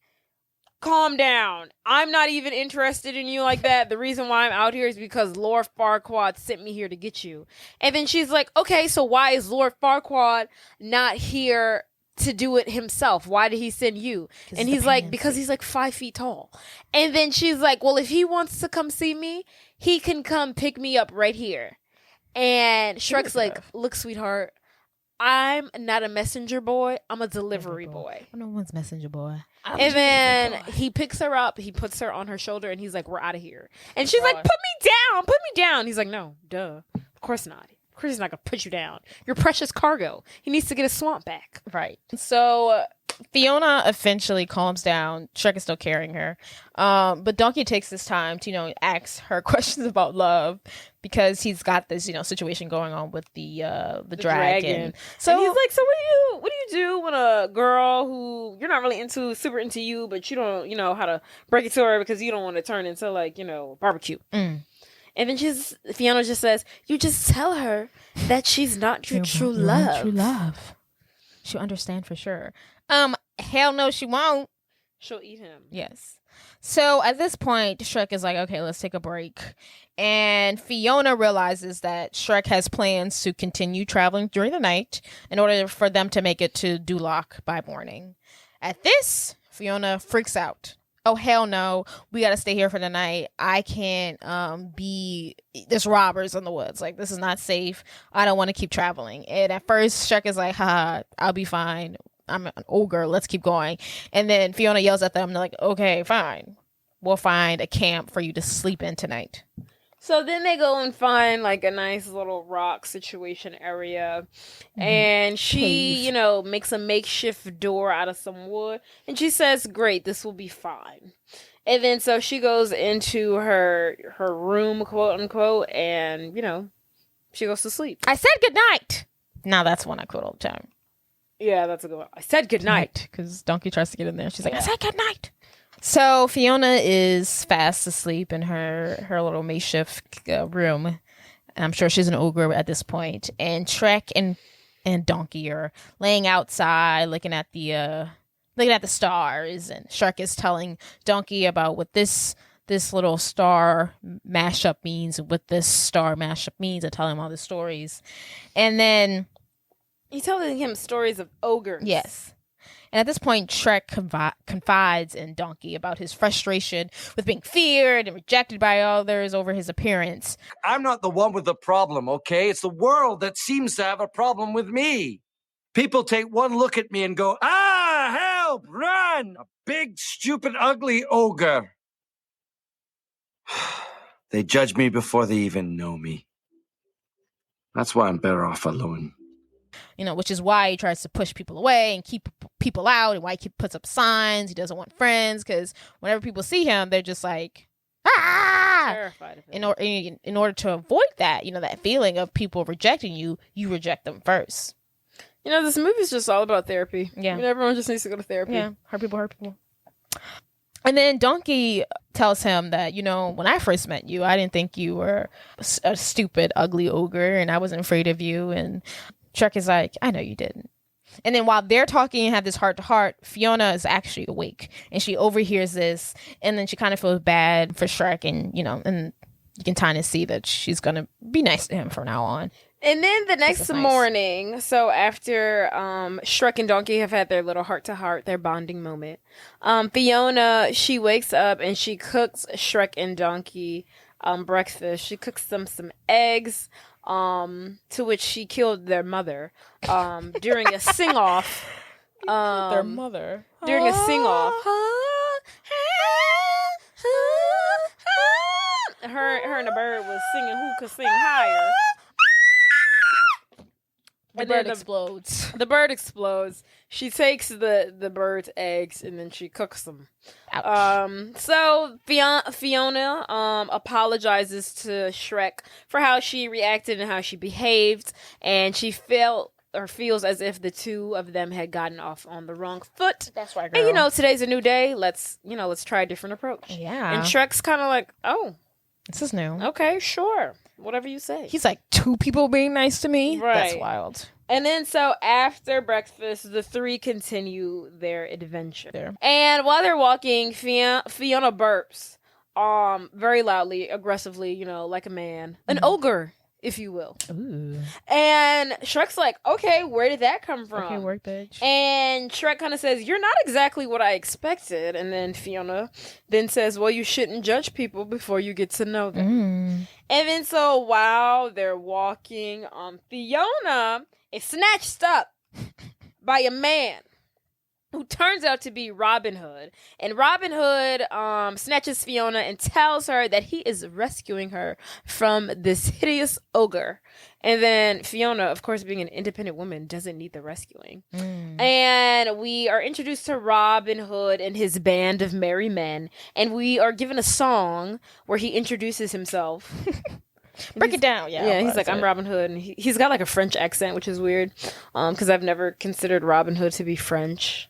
calm down. I'm not even interested in you like that. The reason why I'm out here is because Lord Farquaad sent me here to get you. And then she's like, okay, so why is Lord Farquaad not here to do it himself? Why did he send you? And he's like, because he's like 5 feet tall. And then she's like, well, if he wants to come see me, he can come pick me up right here. And Shrek's like, look, sweetheart, I'm not a messenger boy. I'm a delivery boy. I'm no one's messenger boy. And then he picks her up, he puts her on her shoulder, and he's like, we're out of here. And she's like, put me down. He's like, no, duh. Of course not. Of course he's not going to put you down. You're precious cargo. He needs to get his swamp back. Right. So Fiona eventually calms down. Shrek is still carrying her. But Donkey takes this time to, ask her questions about love because he's got this, situation going on with the dragon. So and he's like, so what do you do when a girl who you're not really super into you, but you don't, know how to break it to her because you don't want to turn into like, barbecue. Mm. And then Fiona just says, you just tell her that she's not your true love. True love. She'll understand for sure. Hell no, she won't. She'll eat him. Yes. So at this point, Shrek is like, okay, let's take a break. And Fiona realizes that Shrek has plans to continue traveling during the night in order for them to make it to Duloc by morning. At this, Fiona freaks out. oh hell no, we gotta stay here for the night. I can't be there's robbers in the woods, like this is not safe. I don't want to keep traveling. And at first Shrek is like, haha, I'll be fine, I'm an ogre, let's keep going. And then Fiona yells at them and they're like, okay, fine, we'll find a camp for you to sleep in tonight. So then they go and find like a nice little rock situation area. And she, Cave. makes a makeshift door out of some wood. And she says, great, this will be fine. And then so she goes into her room, quote unquote, and, she goes to sleep. I said goodnight. Now that's one I quote all the time. Yeah, that's a good one. I said goodnight. Because Donkey tries to get in there. She's like, I said goodnight. So Fiona is fast asleep in her little makeshift room. I'm sure she's an ogre at this point. And Shrek and Donkey are laying outside, looking at the stars. And Shrek is telling Donkey about what this little star mashup means, and what this star mashup means, and telling him all the stories. And then he's telling him stories of ogres. Yes. And at this point, Shrek confides in Donkey about his frustration with being feared and rejected by others over his appearance. I'm not the one with the problem, okay? It's the world that seems to have a problem with me. People take one look at me and go, help, run! A big, stupid, ugly ogre. They judge me before they even know me. That's why I'm better off alone. Which is why he tries to push people away and keep people out, and why he puts up signs. He doesn't want friends, because whenever people see him, they're just like, terrified of him. In order to avoid that, that feeling of people rejecting you, you reject them first. This movie's just all about therapy. Yeah. Everyone just needs to go to therapy. Yeah, hurt people. And then Donkey tells him that, when I first met you, I didn't think you were a stupid, ugly ogre, and I wasn't afraid of you. And Shrek is like, I know you didn't. And then while they're talking and have this heart-to-heart, Fiona is actually awake. And she overhears this. And then she kind of feels bad for Shrek. And, and you can kind of see that she's going to be nice to him from now on. And then the next morning, so after Shrek and Donkey have had their little heart-to-heart, their bonding moment, Fiona, she wakes up and she cooks Shrek and Donkey breakfast. She cooks them some eggs. To which she killed their mother during a sing-off. Their mother? During a sing-off. Her and the bird was singing Who Could Sing Higher. The bird explodes. The bird explodes. She takes the bird's eggs and then she cooks them. Ouch. So Fiona apologizes to Shrek for how she reacted and how she behaved, and she felt or feels as if the two of them had gotten off on the wrong foot. That's right, girl. And today's a new day. Let's try a different approach. Yeah. And Shrek's kind of like, oh, this is new. Okay, sure. Whatever you say. He's like, 2 people being nice to me? Right. That's wild. And then so after breakfast, the three continue their adventure. There. And while they're walking, Fiona burps very loudly, aggressively, like a man. An ogre, if you will. Ooh. And Shrek's like, okay, where did that come from? Okay, work, bitch. And Shrek kind of says, you're not exactly what I expected. And then Fiona then says, well, you shouldn't judge people before you get to know them. And then so while they're walking, Fiona is snatched up by a man who turns out to be Robin Hood. And Robin Hood snatches Fiona and tells her that he is rescuing her from this hideous ogre. And then Fiona, of course, being an independent woman, doesn't need the rescuing. And we are introduced to Robin Hood and his band of merry men. And we are given a song where he introduces himself. Break it down, yeah. Yeah, he's like, I'm Robin Hood. And he's got like a French accent, which is weird. Because I've never considered Robin Hood to be French.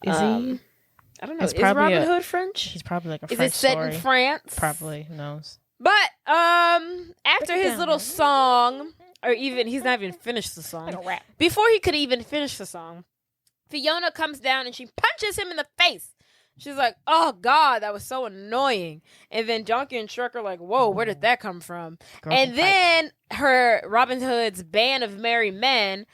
Is he? I don't know. Is Robin Hood French? He's probably like a Is French it set story. in France? Probably. Who knows? But after his little song, or even, he's not even finished the song. Like a rap. Before he could even finish the song, Fiona comes down and she punches him in the face. She's like, oh, God, that was so annoying. And then Donkey and Shrek are like, whoa, where did that come from? And then Robin Hood's band of merry men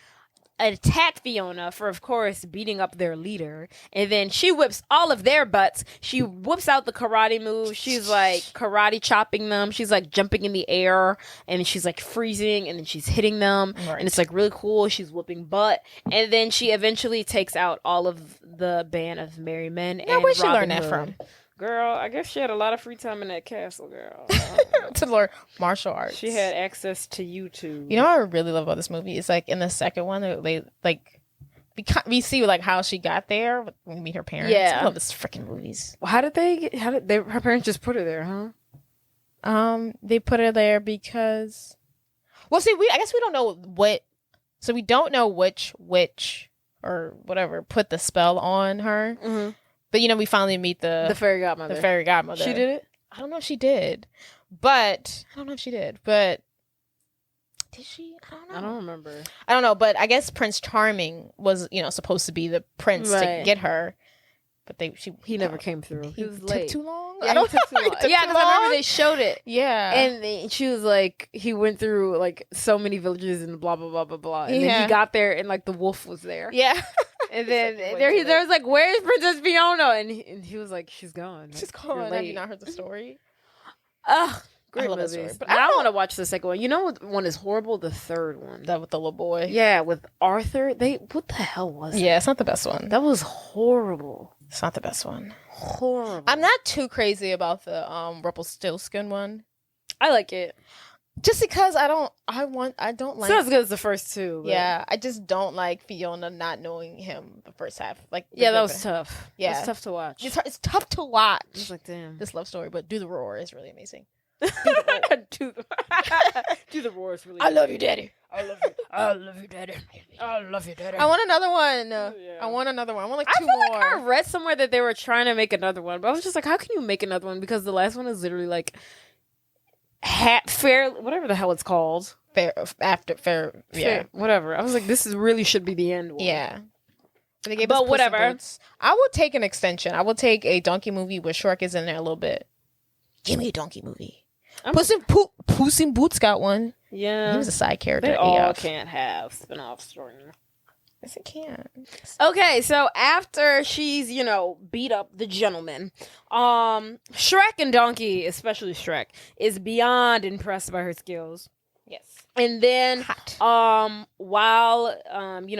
attack Fiona for, of course, beating up their leader. And then she whips all of their butts. She whips out the karate move. She's like karate chopping them. She's like jumping in the air and she's like freezing and then she's hitting them. Right. And it's like really cool. She's whooping butt. And then she eventually takes out all of the band of merry men. Yeah, where'd she learn that from? Girl, I guess she had a lot of free time in that castle, girl. To learn martial arts. She had access to YouTube. You know what I really love about this movie? It's like in the second one, they like we see like how she got there when we meet her parents. Yeah, I love this freaking movies. How did her parents just put her there, huh? They put her there because, well, see, I guess we don't know so we don't know which witch or whatever put the spell on her. Mm-hmm. But, we finally meet the fairy godmother. The fairy godmother. She did it? I don't know if she did. But did she? I don't know. I don't remember. I don't know, but I guess Prince Charming was, supposed to be the prince to get her. But he never came through. He was late. Took too long? Yeah, he took too long. Yeah, because I remember they showed it. Yeah. And she was like, he went through like so many villages and blah, blah, blah, blah, blah. And then he got there and like the wolf was there. Yeah. And then there was like, where's Princess Fiona? And he was like, she's gone. She's gone. Have you not heard the story? Ugh. Great love movies. That story. But I don't want to watch the second one. You know what one is horrible? The third one. That with the little boy. Yeah, with Arthur. What the hell was it? Yeah, it's not the best one. That was horrible. It's not the best one. Horrible. I'm not too crazy about the Rumpelstiltskin one. I like it. Just because I don't like it's not as good as the first two. But... Yeah, I just don't like Fiona not knowing him the first half. Like, that was tough. Yeah, it's tough to watch. It's tough to watch. It's like, damn, this love story. But Do the Roar is really amazing. Do the Roar is really. I love you, Daddy. I love you. I love you, Daddy. I love you, Daddy. I want another one. Yeah. I want another one. I want like two more. Like I read somewhere that they were trying to make another one, but I was just like, how can you make another one? Because the last one is literally like fair, whatever the hell it's called. Fair, whatever. I was like, this really should be the end one. Yeah. But whatever. I would take an extension. I would take a donkey movie where Shrek is in there a little bit. Give me a donkey movie. Puss in Boots got one. Yeah. He was a side character. They all can't have spin-off story. Yes, it can. Okay, so after she's, beat up the gentleman, Shrek and Donkey, especially Shrek, is beyond impressed by her skills. Yes. And then, while,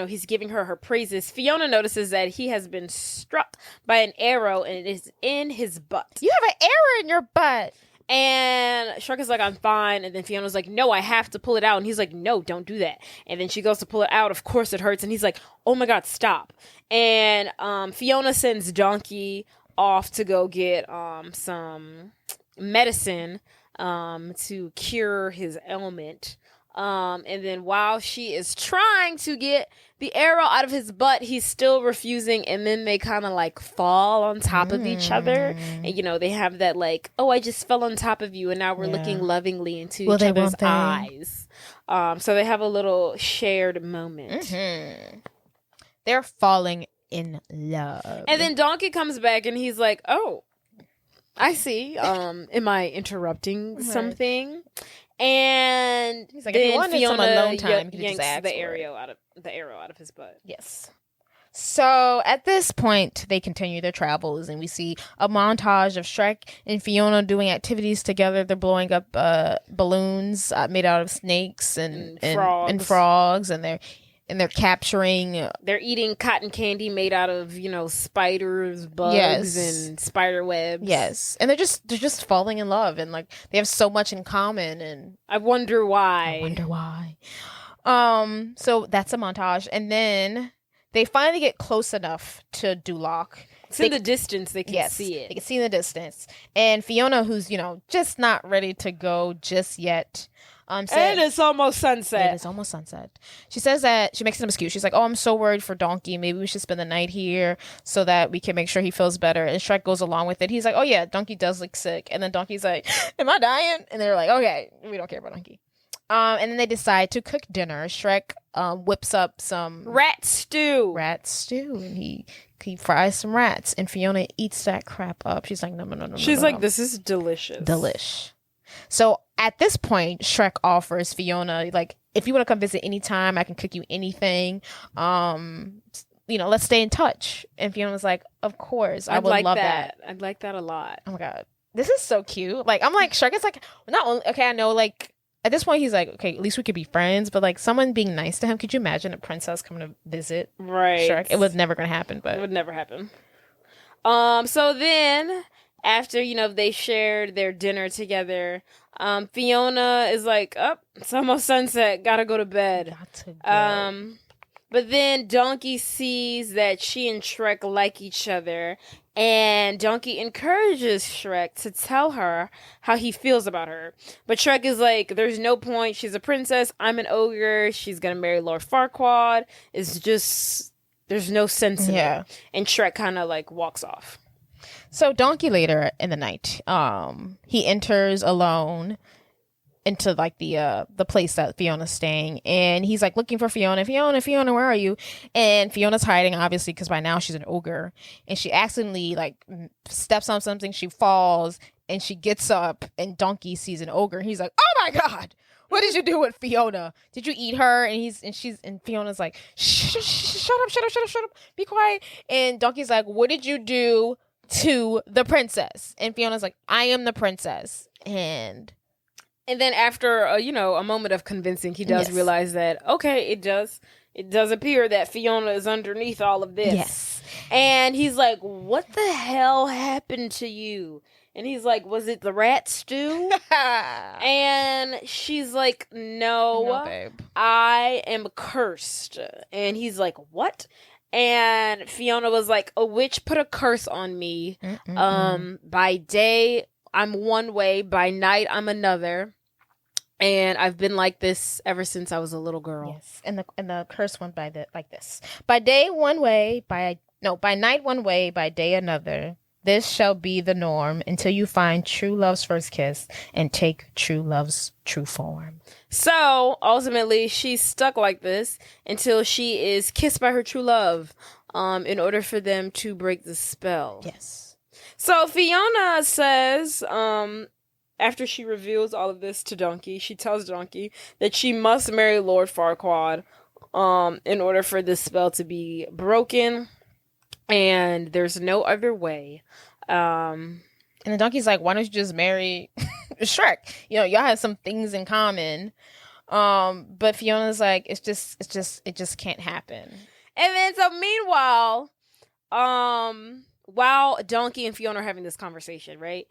he's giving her praises, Fiona notices that he has been struck by an arrow and it is in his butt. You have an arrow in your butt. And Shrek is like, I'm fine. And then Fiona's like, no, I have to pull it out. And he's like, no, don't do that. And then she goes to pull it out. Of course it hurts. And he's like, oh my God, stop. And Fiona sends Donkey off to go get some medicine to cure his ailment. And then while she is trying to get the arrow out of his butt, he's still refusing. And then they kind of like fall on top of each other. And, they have that like, oh, I just fell on top of you. And now we're looking lovingly into each other's eyes. So they have a little shared moment. Mm-hmm. They're falling in love. And then Donkey comes back and he's like, oh, I see. Am I interrupting something? And he's like, if you wanted some alone time, you yanks just ask the arrow out of his butt. Yes. So at this point, they continue their travels, and we see a montage of Shrek and Fiona doing activities together. They're blowing up balloons made out of snakes and frogs, and they're capturing. They're eating cotton candy made out of spiders, bugs, and spider webs. Yes, and they're just falling in love, and like they have so much in common. And I wonder why. So that's a montage, and then they finally get close enough to Duloc. It's in the distance. They can see it. They can see in the distance. And Fiona, who's just not ready to go just yet. And it's almost sunset. It is almost sunset. She says that she makes an excuse. She's like, oh, I'm so worried for Donkey. Maybe we should spend the night here so that we can make sure he feels better. And Shrek goes along with it. He's like, oh, yeah, Donkey does look sick. And then Donkey's like, am I dying? And they're like, okay, we don't care about Donkey. And then they decide to cook dinner. Shrek whips up some rat stew. And he fries some rats. And Fiona eats that crap up. She's like, no. She's like, this is delicious. Delish. So at this point, Shrek offers Fiona, like, if you want to come visit anytime, I can cook you anything. Let's stay in touch. And Fiona's like, of course, I would like love that. I'd like that a lot. Oh my God. This is so cute. Like, I'm like, Shrek is like, not only, okay, I know, like, at this point, he's like, okay, at least we could be friends, but like someone being nice to him. Could you imagine a princess coming to visit Shrek? It was never going to happen, but it would never happen. So then after, they shared their dinner together, Fiona is like, it's almost sunset. Gotta go to bed. But then Donkey sees that she and Shrek like each other, and Donkey encourages Shrek to tell her how he feels about her. But Shrek is like, there's no point. She's a princess. I'm an ogre. She's going to marry Lord Farquaad. It's just, there's no sense in it. And Shrek kind of like walks off. So Donkey later in the night, he enters alone into like the place that Fiona's staying, and he's like looking for Fiona, where are you? And Fiona's hiding, obviously, because by now she's an ogre, and she accidentally like steps on something, she falls, and she gets up, and Donkey sees an ogre, and he's like, oh my God, what did you do with Fiona? Did you eat her? And Fiona's like, shut up, be quiet. And Donkey's like, what did you do to the princess? And Fiona's like, I am the princess. And then after, a moment of convincing, he does realize that, okay, it does appear that Fiona is underneath all of this. Yes. And he's like, what the hell happened to you? And he's like, was it the rat stew? And she's like, no, babe. I am cursed. And he's like, what? And Fiona was like, a witch put a curse on me. By day, I'm one way, by night I'm another, and I've been like this ever since I was a little girl. Yes, and the curse went like this: by day one way, by night one way, by day another. This shall be the norm until you find true love's first kiss and take true love's true form. So ultimately, she's stuck like this until she is kissed by her true love, in order for them to break the spell. Yes. So Fiona says, after she reveals all of this to Donkey, she tells Donkey that she must marry Lord Farquaad in order for this spell to be broken, and there's no other way. And the Donkey's like, why don't you just marry Shrek? Y'all have some things in common. But Fiona's like, it just can't happen. And then so meanwhile, while Donkey and Fiona are having this conversation, right?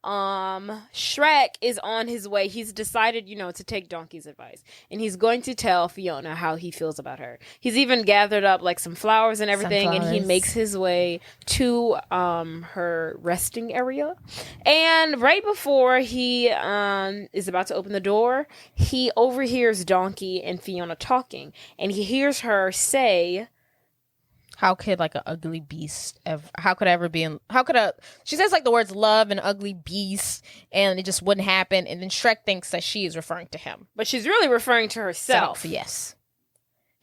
Shrek is on his way. He's decided, to take Donkey's advice. And he's going to tell Fiona how he feels about her. He's even gathered up like some flowers and everything. And he makes his way to her resting area. And right before he is about to open the door, he overhears Donkey and Fiona talking. And he hears her say, how could like an ugly beast she says like the words love and ugly beast, and it just wouldn't happen. And then Shrek thinks that she is referring to him, but she's really referring to herself. Yes.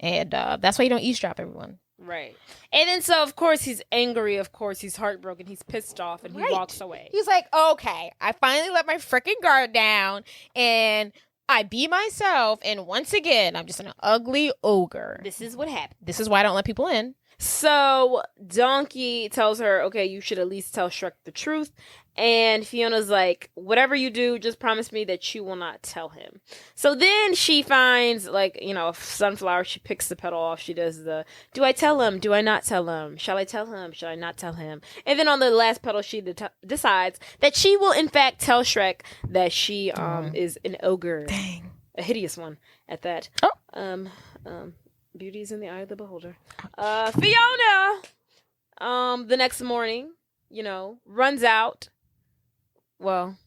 And that's why you don't eavesdrop, everyone. Right. And then so of course he's angry, of course he's heartbroken, he's pissed off, and he walks away. He's like, okay, I finally let my freaking guard down and I be myself, and once again I'm just an ugly ogre. This is what happened. This is why I don't let people in. So Donkey tells her, okay, you should at least tell Shrek the truth. And Fiona's like, whatever you do, just promise me that you will not tell him. So then she finds like, a sunflower. She picks the petal off. She does do I tell him? Do I not tell him? Shall I tell him? Shall I not tell him? And then on the last petal, she decides that she will in fact tell Shrek that she is an ogre. Dang. A hideous one at that. Oh. Beauty is in the eye of the beholder. Fiona, the next morning, runs out. Well,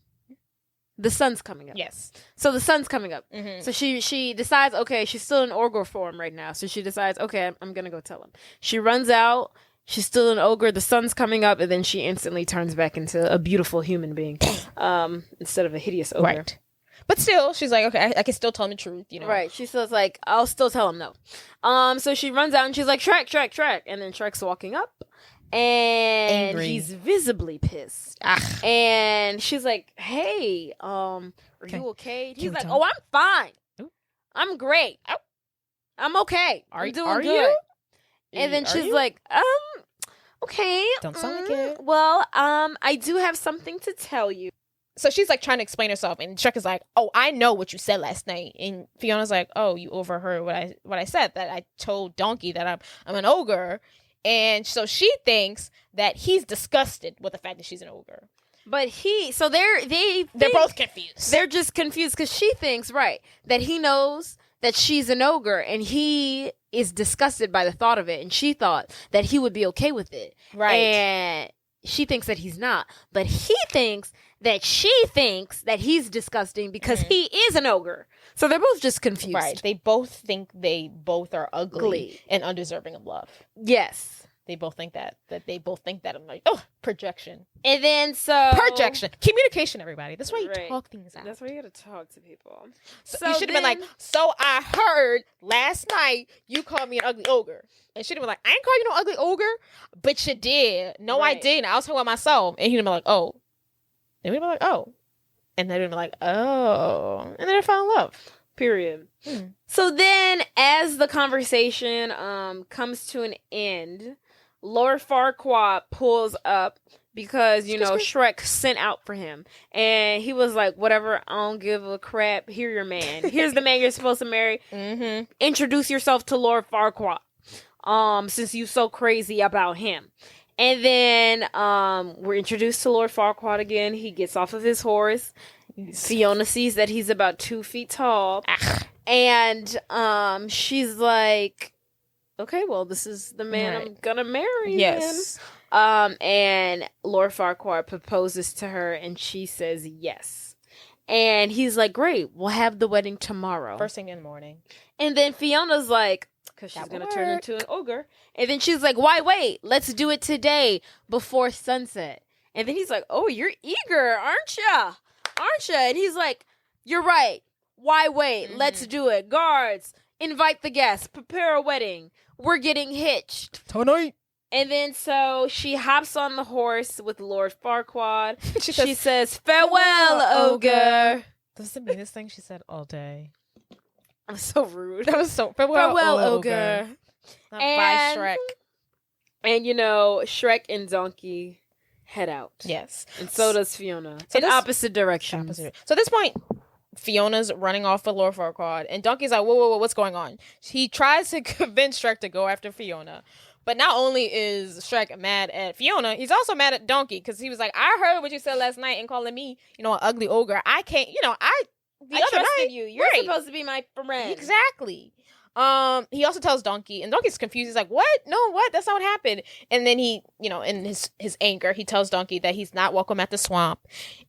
the sun's coming up. Yes. So the sun's coming up. Mm-hmm. So she decides, okay, she's still in ogre form right now. So she decides, okay, I'm going to go tell him. She runs out. She's still an ogre. The sun's coming up. And then she instantly turns back into a beautiful human being instead of a hideous ogre. Right. But still, she's like, okay, I can still tell him the truth, Right. She still's like, I'll still tell him no. So she runs out and she's like, Shrek. And then Shrek's walking up. and Angry. he's visibly pissed. Ah. And she's like, "Hey, are you okay?" He's we like, talk? "Oh, I'm fine. Ooh. I'm great. I'm okay. I'm doing are good." you? And then Are she's you? like, okay. Don't sound like it. Well, I do have something to tell you. So she's like trying to explain herself, and Shrek is like, "Oh, I know what you said last night." And Fiona's like, "Oh, you overheard what I said, that I told Donkey that I'm an ogre." And so she thinks that he's disgusted with the fact that she's an ogre. But they're both confused. They're just confused because she thinks, right, that he knows that she's an ogre, and he is disgusted by the thought of it, and she thought that he would be okay with it. Right. And she thinks that he's not. But he thinks that she thinks that he's disgusting because he is an ogre. So they're both just confused. Right. They both think they both are ugly and undeserving of love. Yes. They both think that they both think that. I'm like, oh, projection. And then Projection. Communication, everybody. That's why you Right. talk things out. That's why you gotta talk to people. So you should have been like, so I heard last night you called me an ugly ogre. And she'd have been like, I ain't call you no ugly ogre, but you did. No, I Right. didn't. I was talking about myself. And he'd have been like, oh. And we'd be like, oh. And they'd be like, oh. And then they fell in love. Period. So then, as the conversation comes to an end, Lord Farquaad pulls up because, Shrek sent out for him. And he was like, whatever, I don't give a crap. Here's your man. Here's the man you're supposed to marry. Mm-hmm. Introduce yourself to Lord Farquaad, since you so crazy about him. And then we're introduced to Lord Farquaad again. He gets off of his horse. Fiona sees that he's about 2 feet tall. And she's like, okay, well, this is the man Right. I'm gonna marry. Yes. Then. And Lord Farquaad proposes to her, and she says yes. And he's like, great, we'll have the wedding tomorrow. First thing in the morning. And then Fiona's like, because she's That going to would turn work. into an ogre. And then she's like, why wait? Let's do it today before sunset. And then he's like, oh, you're eager, aren't ya? Aren't ya? And he's like, you're right. Why wait? Let's do it. Guards, invite the guests. Prepare a wedding. We're getting hitched. Tonight. And then so she hops on the horse with Lord Farquaad. She She says, farewell, ogre. That's the meanest thing she said all day. I'm so rude. That was so Farewell, ogre. Not And- by Shrek. And Shrek and Donkey head out. Yes. And so does Fiona. So in this- opposite directions. So at this point, Fiona's running off with Lord Farquaad, and Donkey's like, whoa, what's going on? He tries to convince Shrek to go after Fiona. But not only is Shrek mad at Fiona, he's also mad at Donkey, because he was like, I heard what you said last night and calling me, an ugly ogre. I can't, the I other trusted night, you. You're right. supposed to be my friend. Exactly. He also tells Donkey, and Donkey's confused. He's like, what? No, what? That's not what happened. And then he, in his anger, he tells Donkey that he's not welcome at the swamp.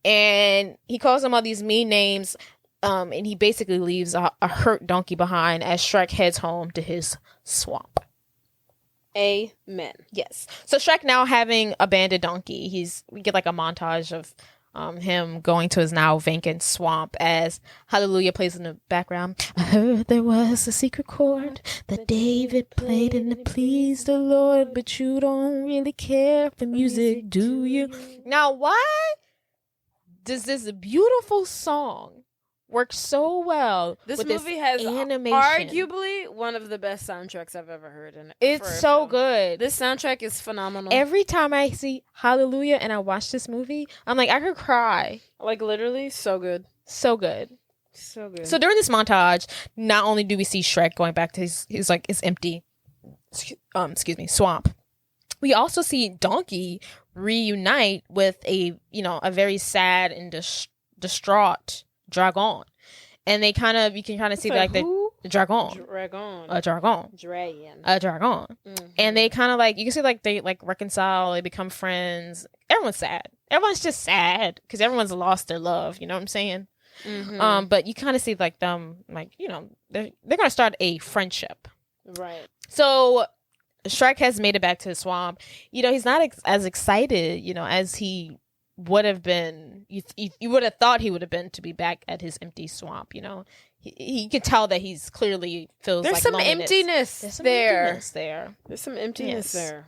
And he calls him all these mean names. And he basically leaves a hurt Donkey behind as Shrek heads home to his swamp. Amen. Yes. So Shrek, now having abandoned Donkey, we get like a montage of him going to his now vacant swamp as Hallelujah plays in the background. I heard there was a secret chord that David played and it pleased the Lord, but you don't really care for music, do you? Now, why does this beautiful song work so well This with movie has animation? arguably one of the best soundtracks I've ever heard. It's so good. This soundtrack is phenomenal. Every time I see Hallelujah and I watch this movie, I'm like, I could cry. Like, literally, so good. So good. So good. So during this montage, not only do we see Shrek going back to his empty, swamp, we also see Donkey reunite with a very sad and distraught dragon, and you can kind of see like the dragon, a dragon. And they kind of you can see they reconcile, they become friends. Everyone's sad. Everyone's just sad because everyone's lost their love. You know what I'm saying? Mm-hmm. But you kind of see them they're gonna start a friendship. Right. So Shrek has made it back to the swamp. He's not as excited as he would have been. You would have thought he would have been to be back at his empty swamp. He could tell that he's clearly feels There's like some loneliness. emptiness There's some there. emptiness there. There's some emptiness Yes. there.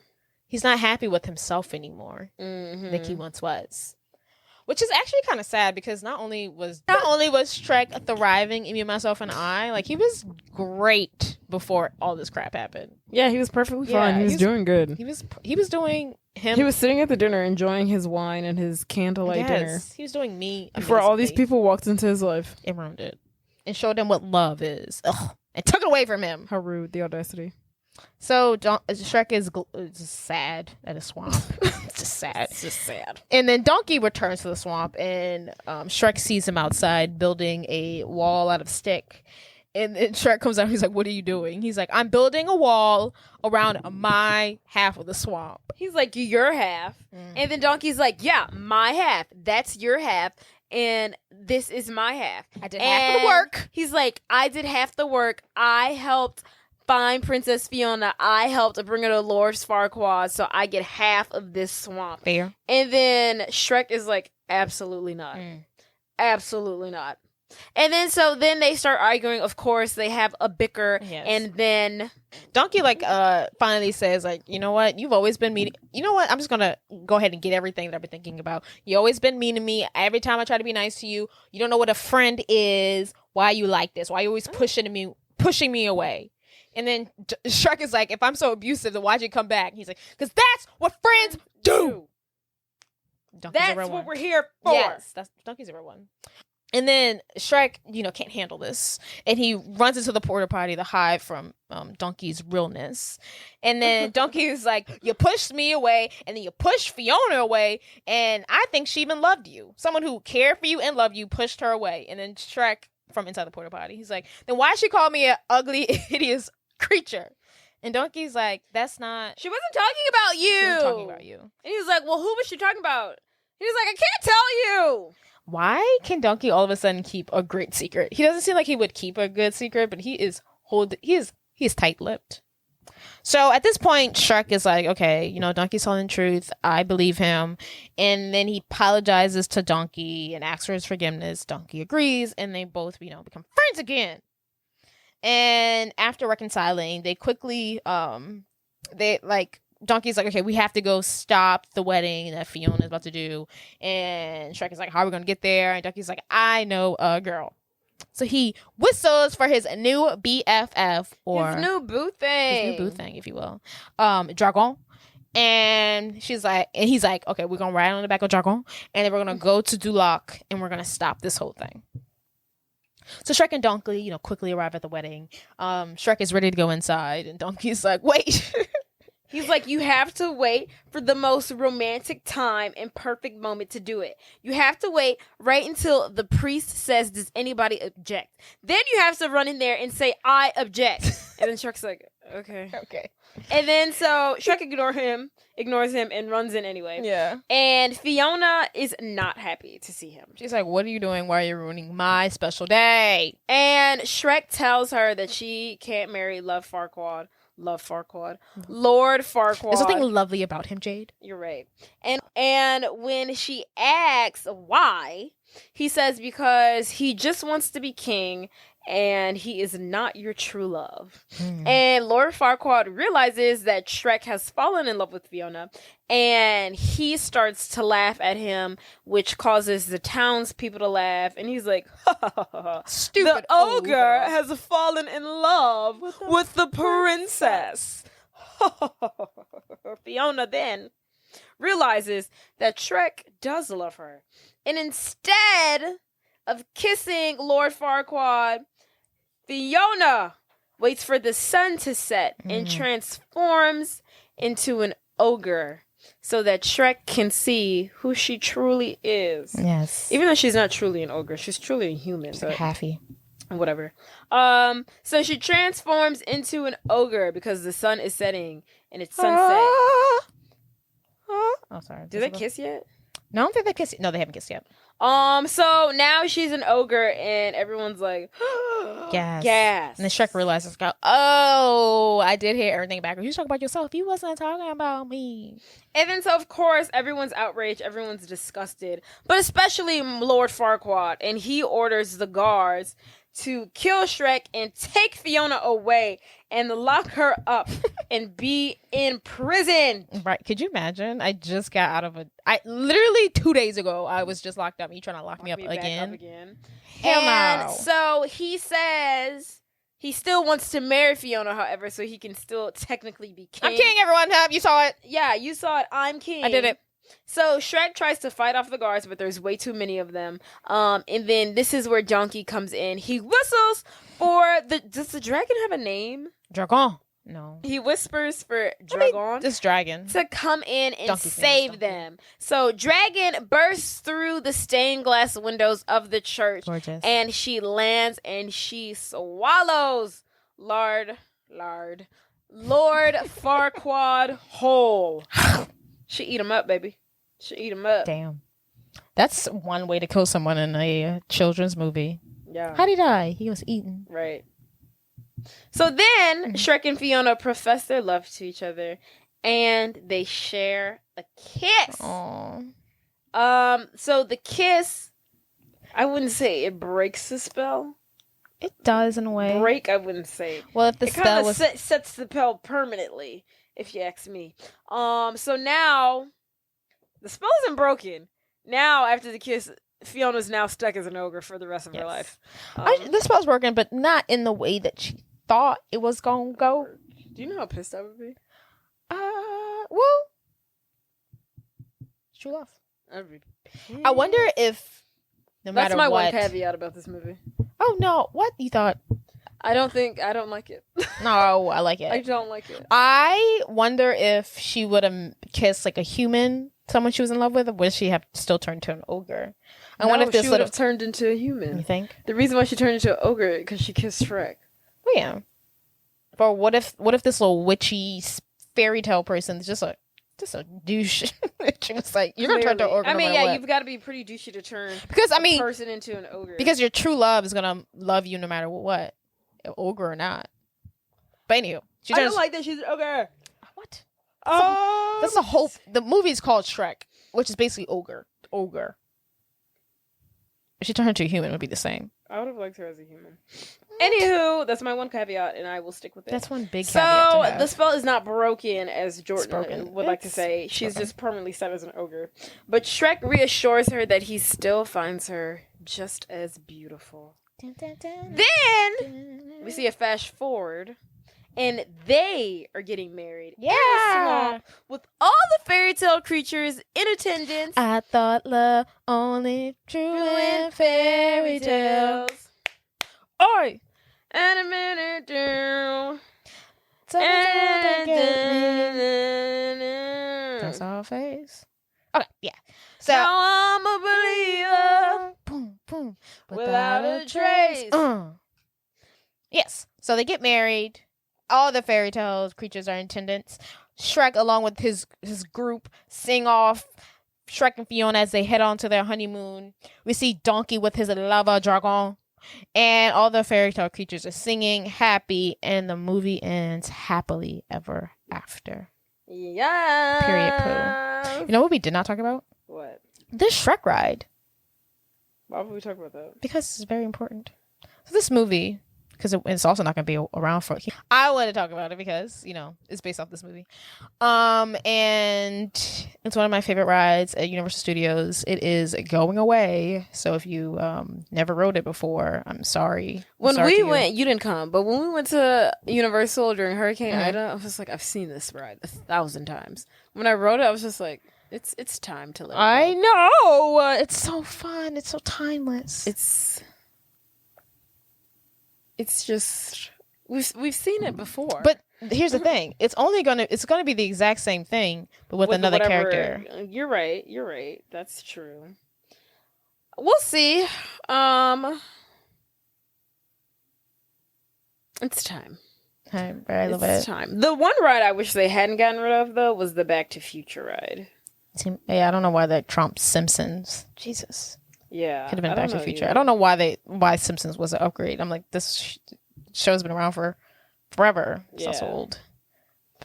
he's not happy with himself anymore like he once was. Which is actually kind of sad because not only was Shrek thriving in Me, Myself, and I, like he was great before all this crap happened. Yeah, he was perfectly fine. He was doing good. He was doing him. He was sitting at the dinner enjoying his wine and his candlelight dinner. He was doing me before all these people walked into his life and ruined it and showed him what love is. Ugh, and took it away from him. How rude, the audacity. So Shrek is just sad at a swamp. It's just sad. It's just sad. And then Donkey returns to the swamp, and Shrek sees him outside building a wall out of stick. And then Shrek comes out. He's like, "What are you doing?" He's like, "I'm building a wall around my half of the swamp." He's like, "Your half," and then Donkey's like, "Yeah, my half. That's your half." And this is my half. I did half of the work. He's like, I did half the work. I helped find Princess Fiona. I helped bring her to Lord Farquaad, so I get half of this swamp. Fair. And then Shrek is like, absolutely not. Absolutely not. And then they start arguing. Of course, they have a bicker. Yes. And then Donkey finally says, like, you know what? You've always been mean. You know what? I'm just gonna go ahead and get everything that I've been thinking about. You always been mean to me. Every time I try to be nice to you, you don't know what a friend is. Why you like this? Why you always pushing me away? And then Shrek is like, if I'm so abusive, then why'd you come back? And he's like, because that's what friends do. That's what we're here for. Yes, that's Donkey's a real one. And then Shrek, can't handle this. And he runs into the porta potty to hide from Donkey's realness. And then Donkey is like, you pushed me away, and then you pushed Fiona away, and I think she even loved you. Someone who cared for you and loved you pushed her away. And then Shrek, from inside the porta potty, he's like, then why she call me an ugly, hideous creature? And Donkey's like, that's not... She wasn't talking about you. She wasn't talking about you. And he's like, well, who was she talking about? He was like, I can't tell you. Why can Donkey all of a sudden keep a great secret? He doesn't seem like he would keep a good secret, but he is tight-lipped. So at this point, Shrek is like, okay, Donkey's telling the truth. I believe him. And then he apologizes to Donkey and asks for his forgiveness. Donkey agrees, and they both, become friends again. And after reconciling, they quickly, Donkey's like, okay, we have to go stop the wedding that Fiona's about to do. And Shrek is like, how are we going to get there? And Donkey's like, I know a girl. So he whistles for his new BFF, or his new boo thing, if you will, Dragon. And he's like, okay, we're going to ride on the back of Dragon, and then we're going to go to Duloc, and we're going to stop this whole thing. So Shrek and Donkey, quickly arrive at the wedding. Shrek is ready to go inside, and Donkey's like, wait. He's like, you have to wait for the most romantic time and perfect moment to do it. You have to wait right until the priest says, does anybody object? Then you have to run in there and say, I object. And then Shrek's like, okay. Okay. And then so Shrek ignores him and runs in anyway. Yeah. And Fiona is not happy to see him. She's like, what are you doing? Why are you ruining my special day? And Shrek tells her that she can't marry Lord Farquaad. Lord Farquaad. There's something lovely about him, Jade. You're right. And when she asks why, he says because he just wants to be king and he is not your true love. And Lord Farquaad realizes that Shrek has fallen in love with Fiona, and he starts to laugh at him, which causes the townspeople to laugh, and he's like, ha, ha, ha, ha. Stupid the ogre has fallen in love with the princess. Fiona then realizes that Shrek does love her, and instead of kissing Lord Farquaad, Fiona waits for the sun to set and transforms into an ogre so that Shrek can see who she truly is. Yes. Even though she's not truly an ogre, she's truly a human. She's halfy. Whatever. So she transforms into an ogre because the sun is setting and it's sunset. Oh, sorry. Did they kiss yet? No, I don't think they kissed. No, they haven't kissed yet. So now she's an ogre, and everyone's like, gas. And then Shrek realizes, oh, I did hear everything back. You was talking about yourself. You wasn't talking about me. And then, so of course, everyone's outraged. Everyone's disgusted, but especially Lord Farquaad, and he orders the guards to kill Shrek and take Fiona away and lock her up and be in prison. Right. Could you imagine? I just got out of literally 2 days ago, I was just locked up. You trying to lock me up again? Hell and no. so he says he still wants to marry Fiona, however, so he can still technically be king. I'm king, everyone. You saw it. Yeah, you saw it. I'm king. I did it. So Shrek tries to fight off the guards, but there's way too many of them. And then this is where Donkey comes in. He whistles for does the dragon have a name? Dragon. No. He whispers for Dragon. This dragon. To come in and Donkey's save them. So Dragon bursts through the stained glass windows of the church. Gorgeous. And she lands and she swallows Lord Farquaad whole. She eat him up, baby. She eat him up. Damn. That's one way to kill someone in a children's movie. Yeah. How'd he die? He was eaten. Right. So then Shrek and Fiona profess their love to each other and they share a kiss. Aww. So the kiss, I wouldn't say it breaks the spell. It does in a way. Break, I wouldn't say. Well, if the it spell kind of was sets the spell permanently, if you ask me. So now the spell isn't broken. Now after the kiss, Fiona's now stuck as an ogre for the rest of her life. the spell's working, but not in the way that she thought it was gonna go. Do you know how pissed I would be? Well, it's true love. I'd be pissed. I wonder if no That's matter my what. one caveat about this movie. Oh no! What you thought? I don't like it. No, I like it. I don't like it. I wonder if she would have kissed like a human, someone she was in love with, or would she have still turned to an ogre? I wonder if this she would would have turned into a human. You think? The reason why she turned into an ogre because she kissed Shrek. Well, yeah. But what if this little witchy fairy tale person is just a douche? She was like, you're gonna turn to an ogre. I mean, no matter what. you've got to be pretty douchey to turn because a person into an ogre. Because your true love is gonna love you no matter what, ogre or not. But anywho, I don't like that she's an ogre. What? That's the whole. The movie is called Shrek, which is basically ogre. If she turned into a human, it would be the same. I would have liked her as a human. Anywho, that's my one caveat, and I will stick with it. That's one big caveat. So the spell is not broken, as Jordan would like to say. She's just permanently set as an ogre. But Shrek reassures her that he still finds her just as beautiful. Then we see a flash forward, and they are getting married. Yeah, with all the fairy tale creatures in attendance. I thought love only true in fairy tales. Oi! And a minute down. That's our face. Okay, yeah. So now I'm a believer. Boom, boom. Without a trace. Yes. So they get married. All the fairy tales creatures are in attendance. Shrek, along with his group, sing off Shrek and Fiona as they head on to their honeymoon. We see Donkey with his lava dragon. And all the fairy tale creatures are singing happy. And the movie ends happily ever after. Yeah. Period poo. You know what we did not talk about? What? The Shrek ride. Why would we talk about that? Because it's very important. So this movie, because it's also not going to be around for. I want to talk about it because it's based off this movie, and it's one of my favorite rides at Universal Studios. It is going away, so if you never rode it before, I'm sorry. When we went, you didn't come, but when we went to Universal during Hurricane Ida, I was just like, I've seen this ride 1,000 times. When I rode it, I was just like, it's time to let it go. I know, it's so fun. It's so timeless. It's just we've seen it before. But here's the thing: it's gonna be the exact same thing, but with another character. You're right. That's true. We'll see. It's time. I love it. It's time. The one ride I wish they hadn't gotten rid of though was the Back to Future ride. Yeah, I don't know why that trumps Simpsons. Jesus. Yeah, could have been Back to the Future. I don't know why Simpsons was an upgrade. I'm like, this show's been around for forever. It's also old.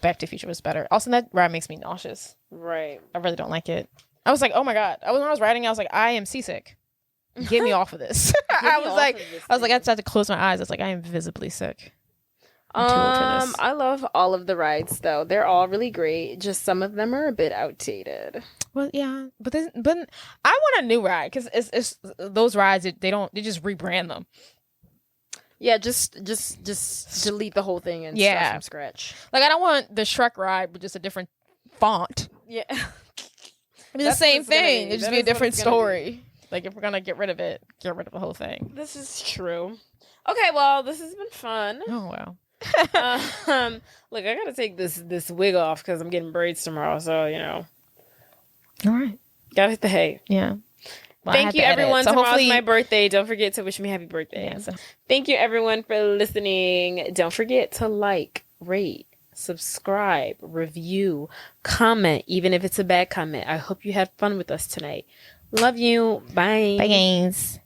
Back to the Future was better. Also, that ride makes me nauseous. Right. I really don't like it. I was like, oh my god. When I was riding, I was like, I am seasick. Get me off of this. I was like, I just had to close my eyes. I was like, I am visibly sick. I'm too old for this. I love all of the rides though. They're all really great. Just some of them are a bit outdated. Well, yeah, but I want a new ride because it's those rides they just rebrand them. Yeah, just delete the whole thing and start from scratch. Like I don't want the Shrek ride with just a different font. Yeah. It's the same thing. It just be a different story. Like if we're gonna get rid of it, get rid of the whole thing. This is true. Okay, well, this has been fun. Oh wow. Look, I gotta take this wig off because I'm getting braids tomorrow. So All right. Gotta hit the hay. Yeah. Well, Thank you, everyone. So Tomorrow's my birthday. Don't forget to wish me happy birthday. Yeah, so. Thank you, everyone, for listening. Don't forget to like, rate, subscribe, review, comment, even if it's a bad comment. I hope you had fun with us tonight. Love you. Bye. Bye, guys.